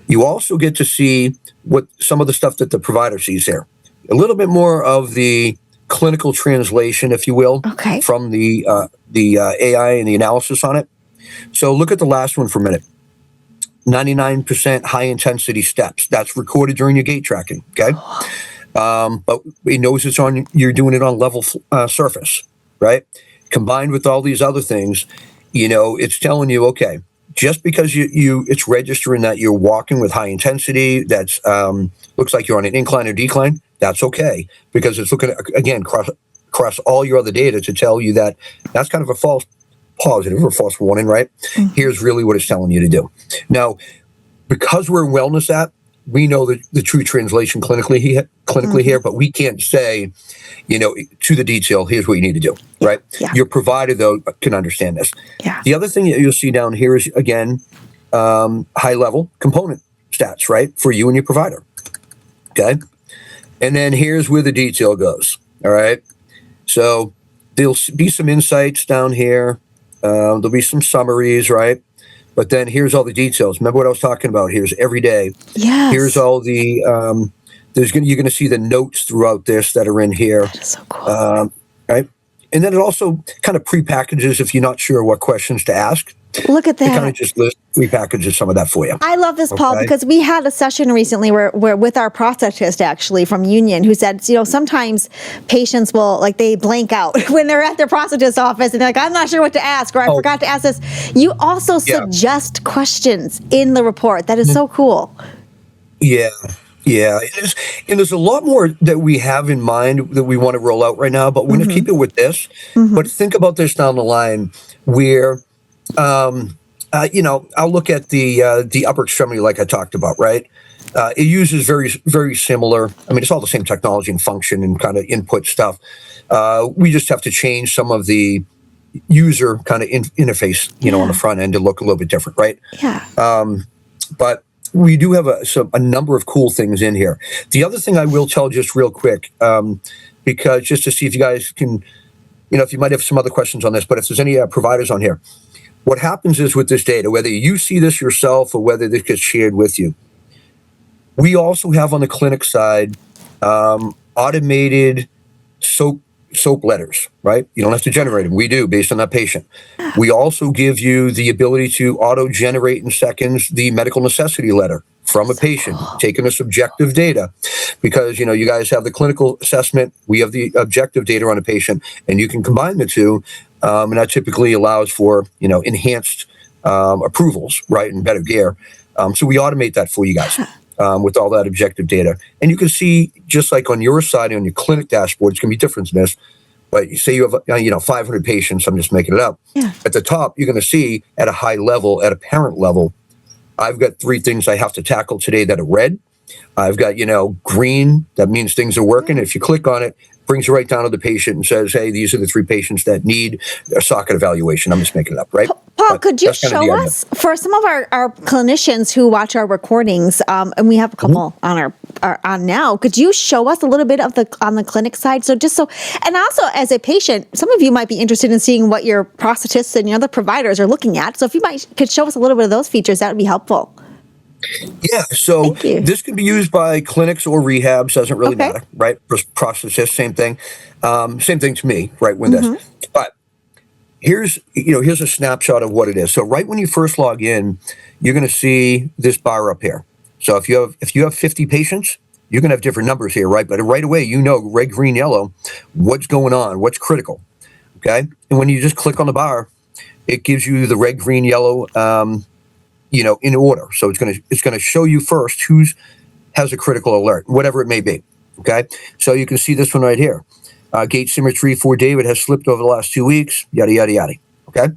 You also get to see what some of the stuff that the provider sees here. A little bit more of the clinical translation, if you will, Okay. from the AI and the analysis on it. So look at the last one for a minute. 99% high intensity steps. That's recorded during your gait tracking, okay? But it knows you're doing it on level surface, right? Combined with all these other things, it's telling you, okay, just because it's registering that you're walking with high intensity, that's looks like you're on an incline or decline, that's okay, because it's looking at, again, across all your other data to tell you that that's kind of a false positive or false warning, right? Mm-hmm. Here's really what it's telling you to do. Now, because we're in wellness app, we know the true translation clinically here, but we can't say, to the detail, here's what you need to do, right? Yeah. Your provider, though, can understand this. Yeah. The other thing that you'll see down here is, again, high-level component stats, right, for you and your provider, okay? And then here's where the detail goes, all right? So there'll be some insights down here. There'll be some summaries, right? But then here's all the details. Remember what I was talking about? Here's every day. Yes. Here's all the, you're going to see the notes throughout this that are in here. That is so cool. Right? And then it also kind of pre-packages if you're not sure what questions to ask. Look at that. It kind of just pre-packages some of that for you. I love this, Paul, Okay. because we had a session recently where with our prosthetist, actually, from Union, who said, sometimes patients will, they blank out when they're at their prosthetist office and they're like, I'm not sure what to ask, or I forgot to ask this. You also suggest questions in the report. That is so cool. Yeah. Yeah, and there's a lot more that we have in mind that we want to roll out right now, but we're going to keep it with this. But think about this down the line where, I'll look at the upper extremity like I talked about, right? It uses very, very similar. I mean, it's all the same technology and function and kind of input stuff. We just have to change some of the user kind of interface, on the front end to look a little bit different, right? Yeah. But we do have a number of cool things in here. The other thing I will tell just real quick, because just to see if you guys can, if you might have some other questions on this, but if there's any providers on here, what happens is with this data, whether you see this yourself or whether this gets shared with you, we also have on the clinic side automated SOAP letters, right? You don't have to generate them. We do based on that patient. We also give you the ability to auto-generate in seconds the medical necessity letter from a patient, taking the subjective data, because, you guys have the clinical assessment, we have the objective data on a patient, and you can combine the two, and that typically allows for, enhanced approvals, right, and better care. So we automate that for you guys. With all that objective data. And you can see, just like on your side, on your clinic dashboard, it's going to be different than this, but you say you have, 500 patients, I'm just making it up. Yeah. At the top, you're going to see at a high level, at a parent level, I've got 3 things I have to tackle today that are red. I've got, green, that means things are working. If you click on it, brings you right down to the patient and says, hey, these are the 3 patients that need a socket evaluation. I'm just making it up, right? Paul, But could you that's kind of show the idea. us, for some of our clinicians who watch our recordings, and we have a couple on on now, could you show us a little bit of on the clinic side? And also as a patient, some of you might be interested in seeing what your prosthetists and your other providers are looking at. So if you could show us a little bit of those features, that would be helpful. Yeah, so this can be used by clinics or rehabs, doesn't really matter, right? Prosthetists, same thing. Same thing to me, right, when this. But here's a snapshot of what it is. So right when you first log in, you're going to see this bar up here. So if you have 50 patients, you're going to have different numbers here, right? But right away, red, green, yellow, what's going on, what's critical, okay? And when you just click on the bar, it gives you the red, green, yellow, in order. So it's going to show you first has a critical alert, whatever it may be. Okay. So you can see this one right here. Gait symmetry for David has slipped over the last 2 weeks, yada, yada, yada. Okay.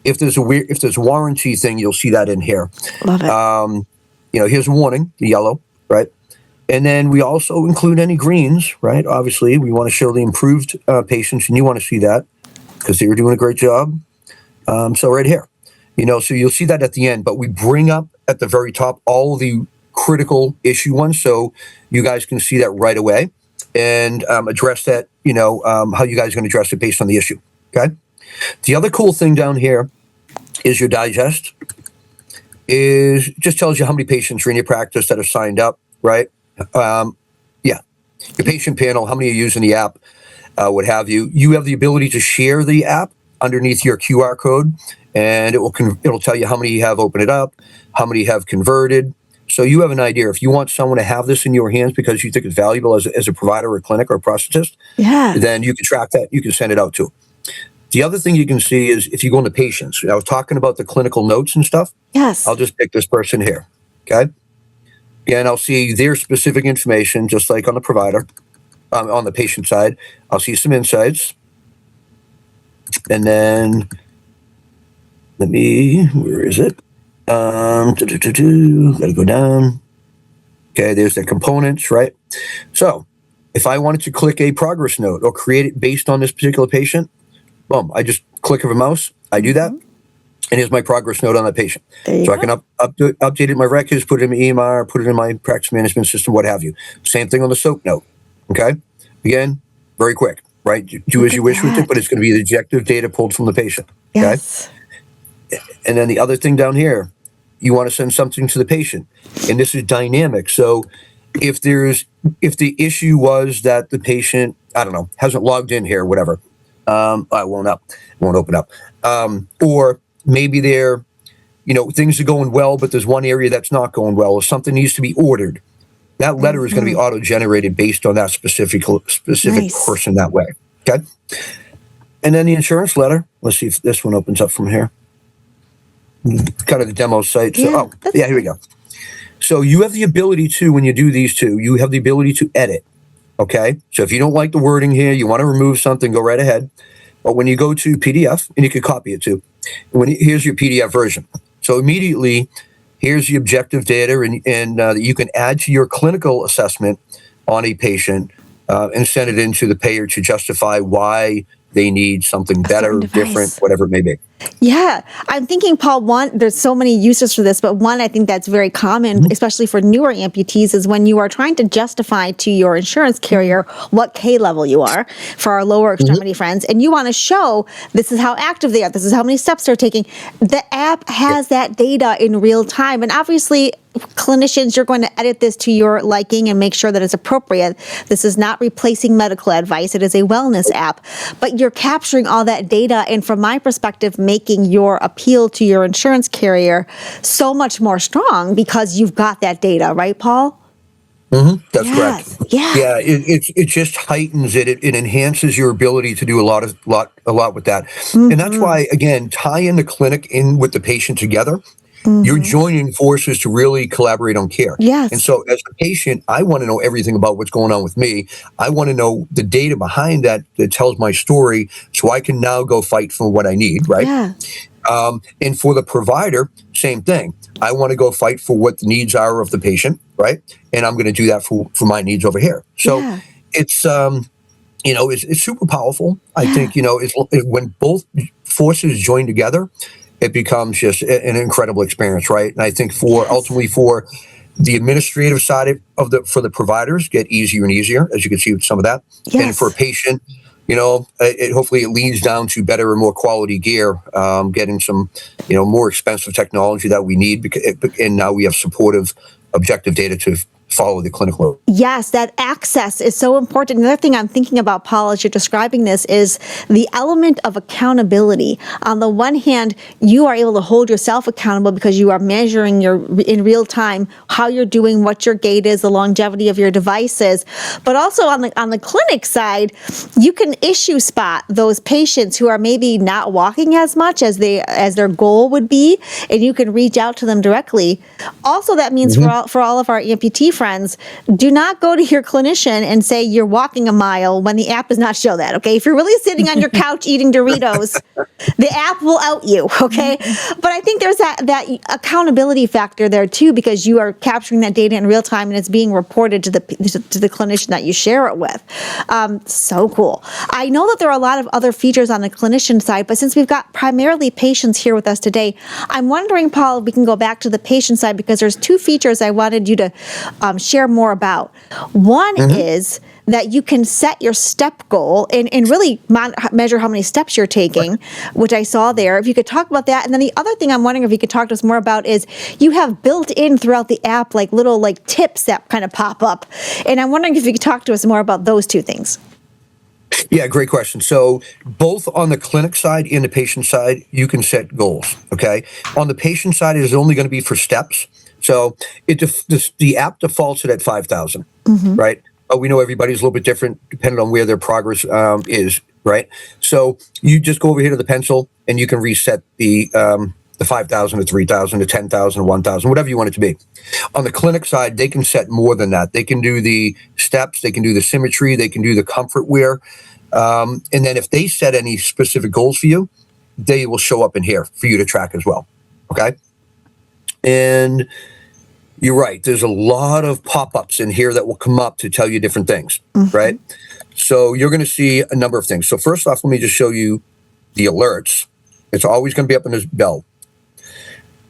If there's a warranty thing, you'll see that in here. Love it. Here's a warning, the yellow, right? And then we also include any greens, right? Obviously we want to show the improved patients, and you want to see that because they were doing a great job. So right here. So you'll see that at the end, but we bring up at the very top all the critical issue ones, so you guys can see that right away. and address that, how you guys are going to address it based on the issue. Okay. The other cool thing down here is your digest. Just tells you how many patients are in your practice that are signed up, right? Your patient panel, how many are using the app, what have you. You have the ability to share the app underneath your QR code, and it'll tell you how many you have open it up, how many have converted. So you have an idea. If you want someone to have this in your hands because you think it's valuable as a provider or a clinic or a prosthetist, then you can track that. You can send it out too. The other thing you can see is if you go into patients. I was talking about the clinical notes and stuff. Yes. I'll just pick this person here. Okay. Again, I'll see their specific information, just like on the provider, on the patient side. I'll see some insights. And then, where is it? Gotta go down. Okay, there's the components, right? So if I wanted to click a progress note or create it based on this particular patient, boom, I just click of a mouse, I do that. And here's my progress note on that patient. So I can update it in my records, put it in my EMR, put it in my practice management system, what have you. Same thing on the SOAP note. Okay. Again, very quick, right? Do as you wish with it, but it's going to be the objective data pulled from the patient. Okay. Yes. And then the other thing down here, you want to send something to the patient. And this is dynamic. So if the issue was that the patient, I don't know, hasn't logged in here, whatever, I won't open up. Or maybe things are going well, but there's one area that's not going well, or something needs to be ordered. That letter is going to be auto-generated based on that specific person that way. Okay. And then the insurance letter. Let's see if this one opens up from here. Kind of the demo site. So, here we go. So you have the ability to, when you do these two, you have the ability to edit. Okay. So if you don't like the wording here, you want to remove something, go right ahead. But when you go to PDF, and you can copy it too, here's your PDF version. So immediately, here's the objective data, and that you can add to your clinical assessment on a patient and send it into the payer to justify why they need something better, different, whatever it may be. Yeah, I'm thinking, Paul, there's so many uses for this, but one I think that's very common, especially for newer amputees, is when you are trying to justify to your insurance carrier what K level you are for our lower extremity friends, and you want to show this is how active they are, this is how many steps they're taking. The app has that data in real time, and obviously, clinicians, you're going to edit this to your liking and make sure that it's appropriate. This is not replacing medical advice. It is a wellness app, but you're capturing all that data, and from my perspective, making your appeal to your insurance carrier so much more strong because you've got that data, right, Paul? That's correct. Yeah, it just heightens it. It enhances your ability to do a lot with that, and that's why, again, tie in the clinic in with the patient together. You're joining forces to really collaborate on care. Yes. And so as a patient, I want to know everything about what's going on with me. I want to know the data behind that tells my story so I can now go fight for what I need, right? Yeah. And for the provider, same thing. I want to go fight for what the needs are of the patient, right? And I'm going to do that for my needs over here. So it's it's super powerful. I think, when both forces join together, it becomes just an incredible experience, right? And I think ultimately for the administrative side for the providers, get easier and easier, as you can see with some of that. Yes. And for a patient, hopefully it leads down to better and more quality gear, getting some, more expensive technology that we need, and now we have supportive, objective data to follow the clinical. Yes, that access is so important. Another thing I'm thinking about, Paul, as you're describing this, is the element of accountability. On the one hand, you are able to hold yourself accountable because you are measuring in real time how you're doing, what your gait is, the longevity of your devices. But also on the clinic side, you can issue spot those patients who are maybe not walking as much as their goal would be, and you can reach out to them directly. Also, that means for all of our amputee friends, do not go to your clinician and say you're walking a mile when the app does not show that, okay? If you're really sitting on your couch eating Doritos, the app will out you, okay? But I think there's that accountability factor there too, because you are capturing that data in real time and it's being reported to the clinician that you share it with. So cool. I know that there are a lot of other features on the clinician side, but since we've got primarily patients here with us today, I'm wondering, Paul, if we can go back to the patient side, because there's two features I wanted you to share more about. One is that you can set your step goal and really measure how many steps you're taking, which I saw there. If you could talk about that. And then the other thing I'm wondering if you could talk to us more about is you have built in throughout the app like little like tips that kind of pop up. And I'm wondering if you could talk to us more about those two things. Yeah, great question. So both on the clinic side and the patient side, you can set goals, okay? On the patient side, it is only going to be for steps. So the app defaults it at 5,000, right? But we know everybody's a little bit different depending on where their progress is, right? So you just go over here to the pencil and you can reset the 5,000 to 3,000 to 10,000 to 1,000, whatever you want it to be. On the clinic side, they can set more than that. They can do the steps, they can do the symmetry, they can do the comfort wear. And then if they set any specific goals for you, they will show up in here for you to track as well. Okay. And you're right. There's a lot of pop-ups in here that will come up to tell you different things, right? So you're going to see a number of things. So first off, let me just show you the alerts. It's always going to be up in this bell.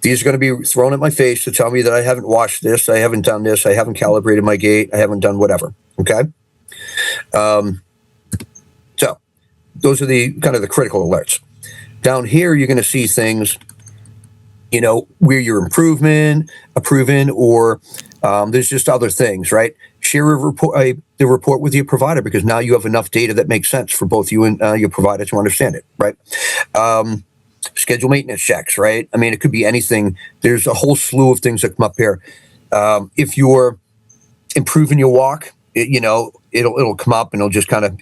These are going to be thrown at my face to tell me that I haven't washed this, I haven't done this, I haven't calibrated my gait, I haven't done whatever. Okay. So those are the kind of the critical alerts. Down here, you're going to see things, you know, where you're approving, or there's just other things, right? Share the report with your provider because now you have enough data that makes sense for both you and your provider to understand it, right? Schedule maintenance checks, right? I mean, it could be anything. There's a whole slew of things that come up here. If you're improving your walk, it'll come up and it'll just kind of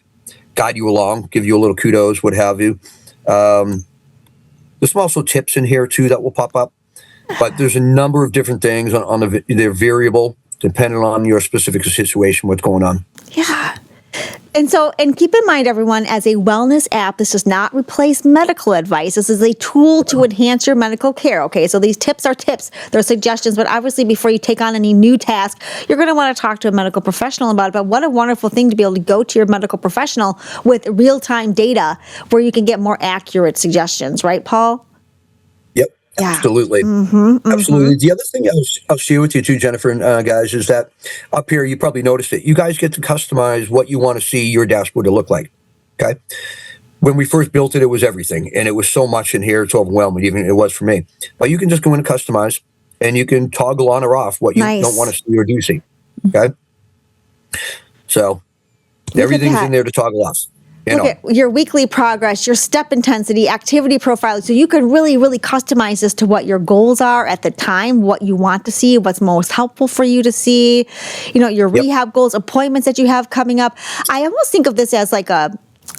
guide you along, give you a little kudos, what have you. There's some also tips in here too that will pop up, but there's a number of different things they're variable depending on your specific situation, what's going on. Yeah. And keep in mind, everyone, as a wellness app, this does not replace medical advice. This is a tool to enhance your medical care. Okay, so these tips are tips. They're suggestions, but obviously before you take on any new task, you're going to want to talk to a medical professional about it. But what a wonderful thing to be able to go to your medical professional with real-time data where you can get more accurate suggestions, right, Paul? Yep, yeah. Absolutely. Absolutely. The other thing I'll share with you too, Jennifer and guys, is that up here, you probably noticed it. You guys get to customize what you want to see your dashboard to look like. Okay. When we first built it, it was everything. And it was so much in here, it's overwhelming, even it was for me. But you can just go in and customize and you can toggle on or off what you don't want to see or do see. Okay. So everything's in there to toggle off. Look at your weekly progress, your step intensity, activity profile. So you can really, really customize this to what your goals are at the time, what you want to see, what's most helpful for you to see, your rehab goals, appointments that you have coming up. I almost think of this as like I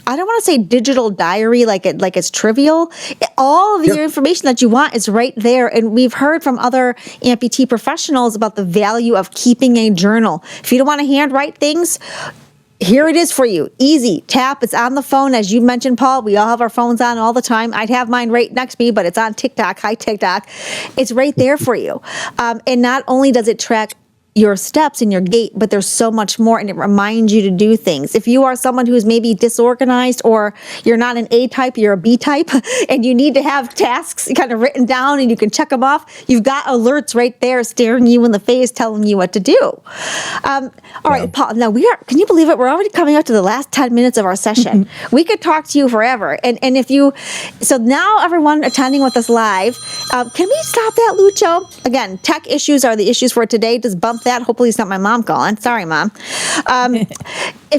don't want to say digital diary like it's trivial. All of your information that you want is right there. And we've heard from other amputee professionals about the value of keeping a journal. If you don't want to handwrite things, here it is for you. Easy. Tap. It's on the phone. As you mentioned, Paul, we all have our phones on all the time. I'd have mine right next to me, but it's on TikTok. Hi, TikTok. It's right there for you. And not only does it track your steps and your gait, but there's so much more, and it reminds you to do things. If you are someone who's maybe disorganized, or you're not an A type, you're a B type, and you need to have tasks kind of written down and you can check them off, you've got alerts right there staring you in the face, telling you what to do. All right, Paul, now can you believe it? We're already coming up to the last 10 minutes of our session. We could talk to you forever. And so now everyone attending with us live, can we stop that, Lucho? Again, tech issues are the issues for today. Just bump that. Hopefully it's not my mom calling. Sorry, Mom.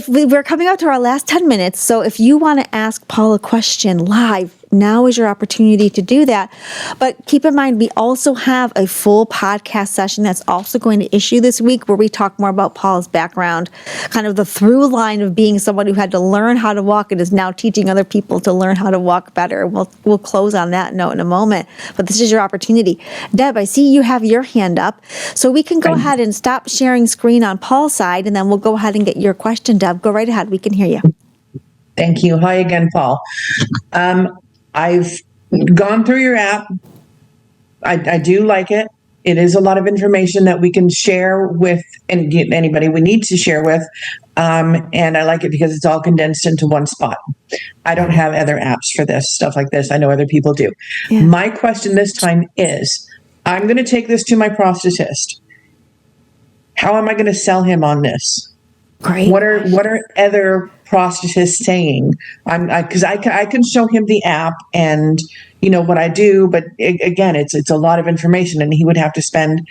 We're coming up to our last 10 minutes, so if you want to ask Paul a question live, now is your opportunity to do that. But keep in mind, we also have a full podcast session that's also going to issue this week where we talk more about Paul's background, kind of the through line of being someone who had to learn how to walk and is now teaching other people to learn how to walk better. We'll close on that note in a moment, but this is your opportunity. Deb, I see you have your hand up, so we can go ahead and stop sharing screen on Paul's side, and then we'll go ahead and get your question, Deb. Go right ahead. We can hear you. Thank you. Hi again, Paul. I've gone through your app. I do like it. It is a lot of information that we can share with anybody we need to share with. And I like it because it's all condensed into one spot. I don't have other apps for this, stuff like this. I know other people do. Yeah. My question this time is, I'm going to take this to my prosthetist. how am I going to sell him on this? Great. What are other prosthetists saying? Because I can show him the app and what I do, but again, it's a lot of information, and he would have to spend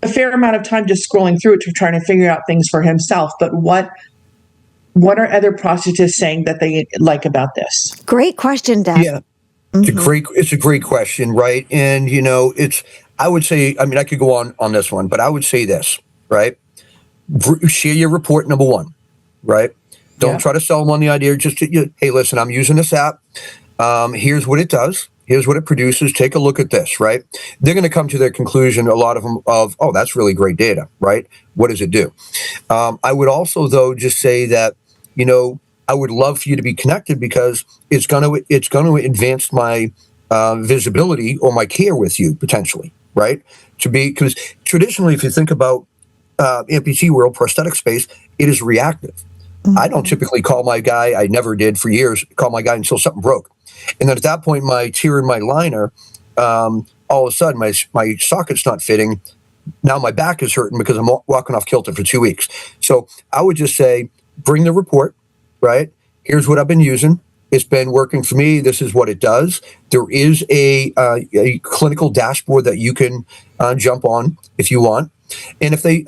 a fair amount of time just scrolling through it to try to figure out things for himself. But what are other prosthetists saying that they like about this? Great question, Deb. Yeah, it's a great question, right? And I would say, I mean, I could go on this one, but I would say this, right? Share your report, number one, right? Don't try to sell them on the idea. Just, hey, listen, I'm using this app. Here's what it does. Here's what it produces. Take a look at this, right? They're going to come to their conclusion, a lot of them, of, oh, that's really great data, right? What does it do? I would also, though, just say that, I would love for you to be connected, because it's going to advance my visibility or my care with you potentially, right? Because traditionally, if you think about amputee world, prosthetic space, it is reactive. I don't typically call my guy, I never did for years, call my guy until something broke. And then at that point, my tear in my liner, all of a sudden, my socket's not fitting. Now my back is hurting because I'm walking off kilter for 2 weeks. So I would just say, bring the report, right? Here's what I've been using. It's been working for me. This is what it does. There is a clinical dashboard that you can jump on if you want. And if they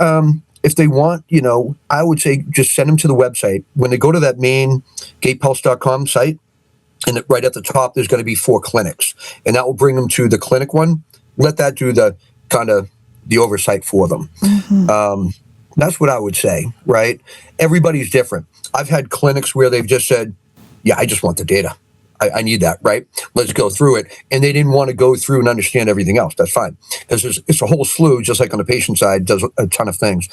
want, I would say just send them to the website. When they go to that main GaitPulse.com site, and right at the top, there's going to be 4 clinics, and that will bring them to the clinic one. Let that do the kind of the oversight for them. That's what I would say, right? Everybody's different. I've had clinics where they've just said, yeah, I just want the data. I need that, right? Let's go through it. And they didn't want to go through and understand everything else. That's fine. Because it's a whole slew, just like on the patient side, does a ton of things.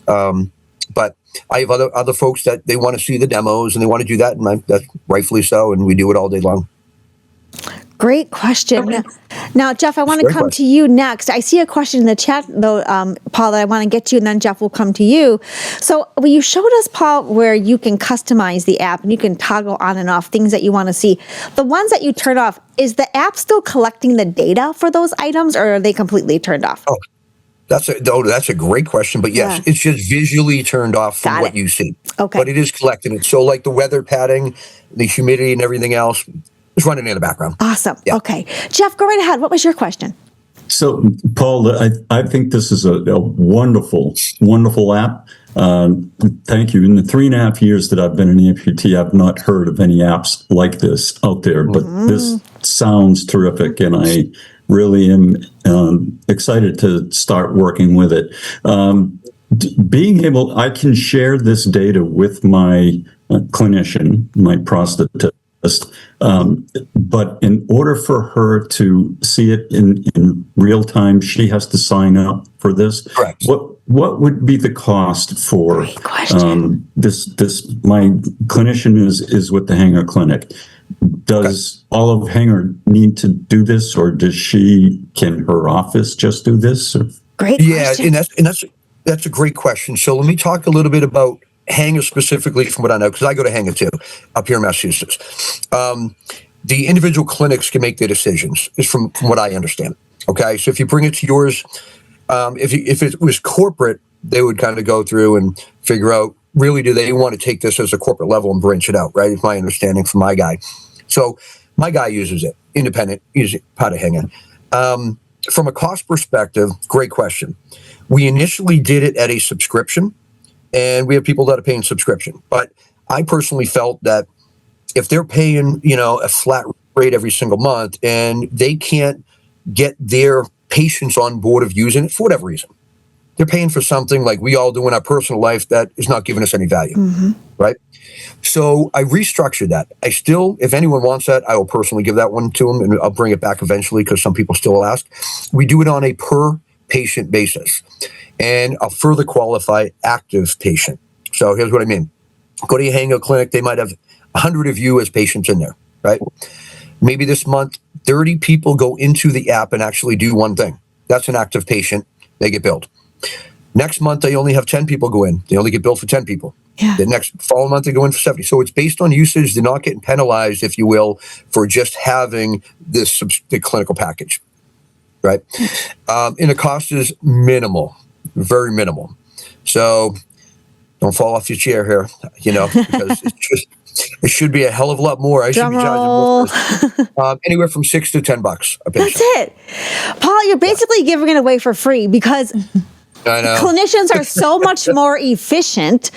But I have other folks that they want to see the demos and they want to do that. And that's rightfully so. And we do it all day long. Great question. Now, Jeff, I want to come to you next. I see a question in the chat, though, Paul, that I want to get to, and then Jeff will come to you. So you showed us, Paul, where you can customize the app and you can toggle on and off things that you want to see. The ones that you turn off, is the app still collecting the data for those items, or are they completely turned off? Oh, that's a great question. But yes, it's just visually turned off from what you see. Okay. But it is collecting it. So like the weather padding, the humidity and everything else, it's running in the background. Awesome. Yeah. Okay. Jeff, go right ahead. What was your question? So, Paul, I think this is a wonderful, wonderful app. Thank you. In the 3.5 years that I've been an amputee, I've not heard of any apps like this out there, but this sounds terrific, and I really am excited to start working with it. Being able, I can share this data with my clinician, my prosthetist. But in order for her to see it in real time, she has to sign up for this. Correct. What would be the cost for this? My clinician is with the Hanger Clinic. Does all of Hanger need to do this, or can her office just do this? Or? Great question. and that's a great question. So let me talk a little bit about Hanger specifically, from what I know, because I go to Hanger too, up here in Massachusetts. The individual clinics can make their decisions, is from what I understand. Okay, so if you bring it to yours, if it was corporate, they would kind of go through and figure out, really, do they want to take this as a corporate level and branch it out, right? It's my understanding from my guy. So my guy uses it, independent, uses it, part of Hanger. From a cost perspective, great question. We initially did it at a subscription, and we have people that are paying subscription. But I personally felt that if they're paying, a flat rate every single month, and they can't get their patients on board of using it for whatever reason, they're paying for something like we all do in our personal life that is not giving us any value, right? So I restructured that. I still, if anyone wants that, I will personally give that one to them, and I'll bring it back eventually because some people still ask. We do it on a per patient basis, and a further qualify active patient. So here's what I mean. Go to your Hanger clinic. They might have 100 of you as patients in there, right? Maybe this month, 30 people go into the app and actually do one thing. That's an active patient. They get billed. Next month, they only have 10 people go in. They only get billed for 10 people. Yeah. The next following month, they go in for 70. So it's based on usage. They're not getting penalized, if you will, for just having the clinical package, right? And the cost is minimal, very minimal. So don't fall off your chair here, because it should be a hell of a lot more. I should be charging more for this. Anywhere from $6 to $10 a patient. That's it. Paul, you're basically giving it away for free because I know. Clinicians are so much more efficient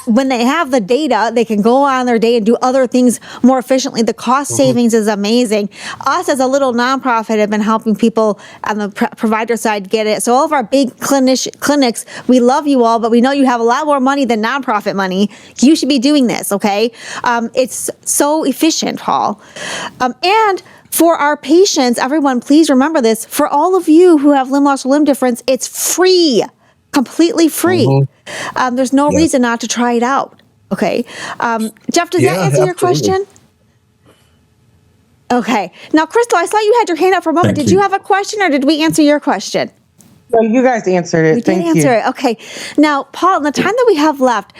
when they have the data. They can go on their day and do other things more efficiently. The cost savings is amazing. Us as a little nonprofit have been helping people on the provider side get it. So all of our big clinics, we love you all, but we know you have a lot more money than nonprofit money. You should be doing this, okay? It's so efficient, Paul. And for our patients, everyone, please remember this. For all of you who have limb loss or limb difference, it's free, completely free. There's no reason not to try it out. Okay. Jeff, does that answer your question? Okay. Now, Crystal, I saw you had your hand up for a moment. Did you have a question or did we answer your question? No, you guys answered it. Thank you. Answer it. Okay. Now, Paul, in the time that we have left,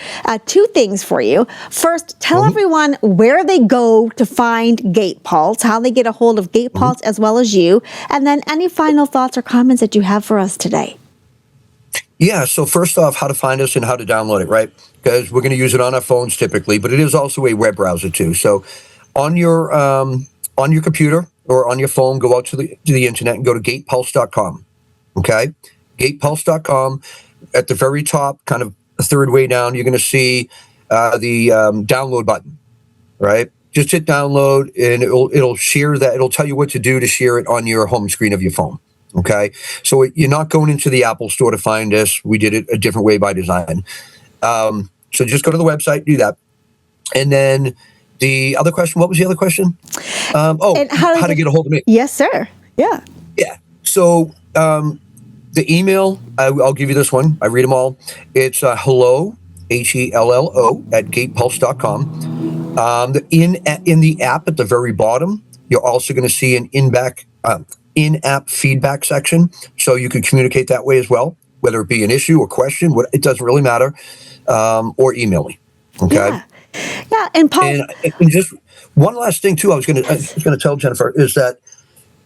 two things for you. First, tell everyone where they go to find GaitPulse, how they get a hold of GaitPulse as well as you, and then any final thoughts or comments that you have for us today. Yeah. So first off, how to find us and how to download it, right? Because we're going to use it on our phones typically, but it is also a web browser too. So on your computer or on your phone, go out to the internet and go to GaitPulse.com. Okay, GaitPulse.com. At the very top, kind of the third way down, you're going to see the download button, right? Just hit download, and it'll share that. It'll tell you what to do to share it on your home screen of your phone. Okay, so you're not going into the Apple Store to find us. We did it a different way by design. So just go to the website, do that, and then the other question. What was the other question? How to get a hold of me? Yes, sir. Yeah. Yeah. So. The email, I'll give you this one. I read them all. It's hello, HELLO, at GaitPulse.com. In the app at the very bottom, you're also going to see an in-app feedback section. So you can communicate that way as well, whether it be an issue or question. It doesn't really matter. Or email me. Okay. Yeah. And Paul. And just one last thing, too, I was going to tell Jennifer is that,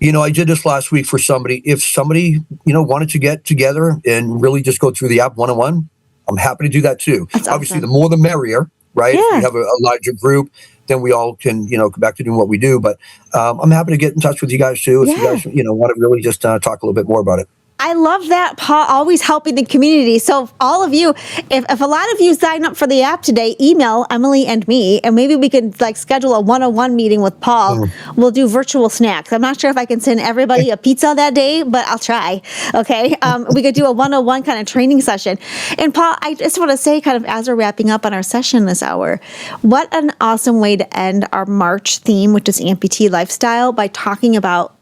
I did this last week for somebody. If somebody, wanted to get together and really just go through the app one-on-one, I'm happy to do that too. That's obviously, awesome. The more the merrier, right? Yeah. If we have a larger group, then we all can, go back to doing what we do. But I'm happy to get in touch with you guys too. If you guys, want to really just talk a little bit more about it. I love that, Paul, always helping the community. So all of you, if a lot of you sign up for the app today, email Emily and me, and maybe we could schedule a one-on-one meeting with Paul. We'll do virtual snacks. I'm not sure if I can send everybody a pizza that day, but I'll try. Okay. We could do a one-on-one kind of training session. And Paul, I just want to say, kind of as we're wrapping up on our session this hour, what an awesome way to end our March theme, which is amputee lifestyle, by talking about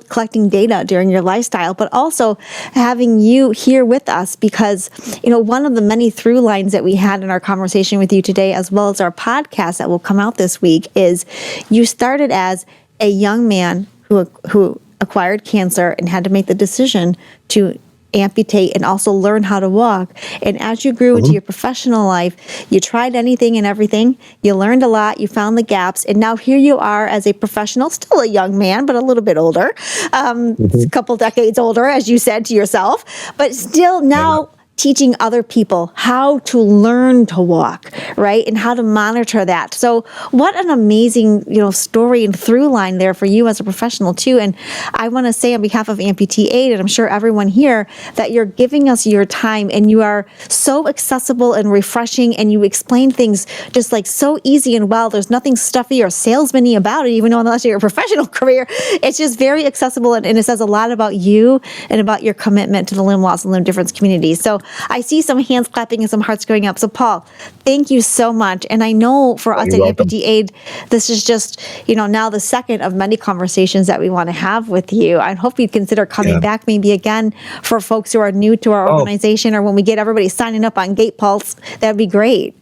collecting data during your lifestyle, but also having you here with us because, one of the many through lines that we had in our conversation with you today, as well as our podcast that will come out this week, is you started as a young man who acquired cancer and had to make the decision to amputate and also learn how to walk. And as you grew into your professional life, you tried anything and everything. You learned a lot. You found the gaps. And now here you are as a professional, still a young man, but a little bit older, a couple decades older, as you said to yourself, but still now teaching other people how to learn to walk, right? And how to monitor that. So what an amazing, story and through line there for you as a professional too. And I want to say on behalf of Amputee Aid, and I'm sure everyone here, that you're giving us your time and you are so accessible and refreshing and you explain things just so easy and well. There's nothing stuffy or salesman-y about it, even though unless your professional career, it's just very accessible and it says a lot about you and about your commitment to the limb loss and limb difference community. So I see some hands clapping and some hearts going up. So Paul, thank you so much. And I know for us at Amputee Aid, this is just, now the second of many conversations that we want to have with you. I hope you'd consider coming back maybe again for folks who are new to our organization, or when we get everybody signing up on GaitPulse, that'd be great.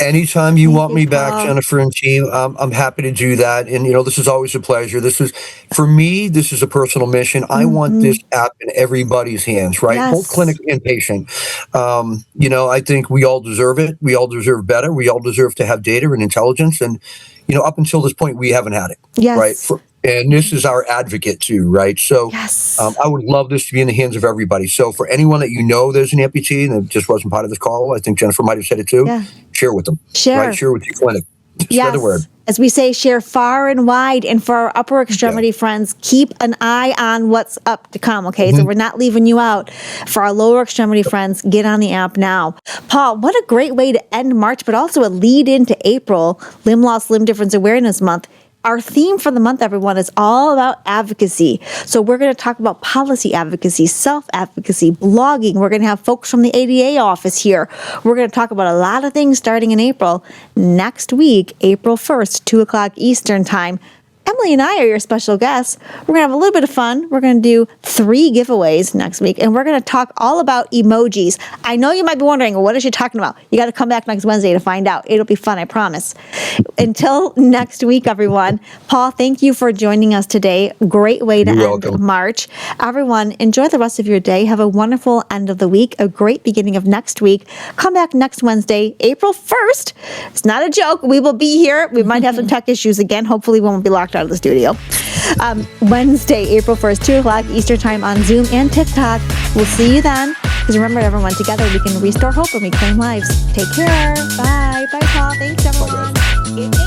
Anytime you want me back, Jennifer and team, I'm happy to do that. And, this is always a pleasure. For me, this is a personal mission. I want this app in everybody's hands, right? Yes. Both clinic and patient. I think we all deserve it. We all deserve better. We all deserve to have data and intelligence. And, up until this point, we haven't had it. Yes. Right. And this is our advocate too, right? So Yes. I would love this to be in the hands of everybody. So for anyone that you know there's an amputee and it just wasn't part of this call, I think Jennifer might have said it too, Yeah. share with them. Share. Right? Share with your clinic. Spread Yes. the word. As we say, share far and wide. And for our upper extremity friends, keep an eye on what's up to come, okay? So we're not leaving you out. For our lower extremity friends, get on the app now. Paul, what a great way to end March, but also a lead into April, Limb Loss, Limb Difference Awareness Month. Our theme for the month, everyone, is all about advocacy. So we're going to talk about policy advocacy, self-advocacy, blogging. We're going to have folks from the ADA office here. We're going to talk about a lot of things starting in April. Next week, April 1st, 2 o'clock Eastern Time, Emily and I are your special guests. We're going to have a little bit of fun. We're going to do 3 giveaways next week, and we're going to talk all about emojis. I know you might be wondering, well, what is she talking about? You got to come back next Wednesday to find out. It'll be fun, I promise. Until next week, everyone. Paul, thank you for joining us today. Great way to You're end welcome. March. Everyone, enjoy the rest of your day. Have a wonderful end of the week, a great beginning of next week. Come back next Wednesday, April 1st. It's not a joke. We will be here. We might have some tech issues again. Hopefully, we won't be locked out of the studio. Wednesday, April 1st, 2 o'clock Eastern Time on Zoom and TikTok. We'll see you then. Because remember, everyone, together we can restore hope and reclaim lives. Take care. Bye. Bye, Paul. Thanks, everyone.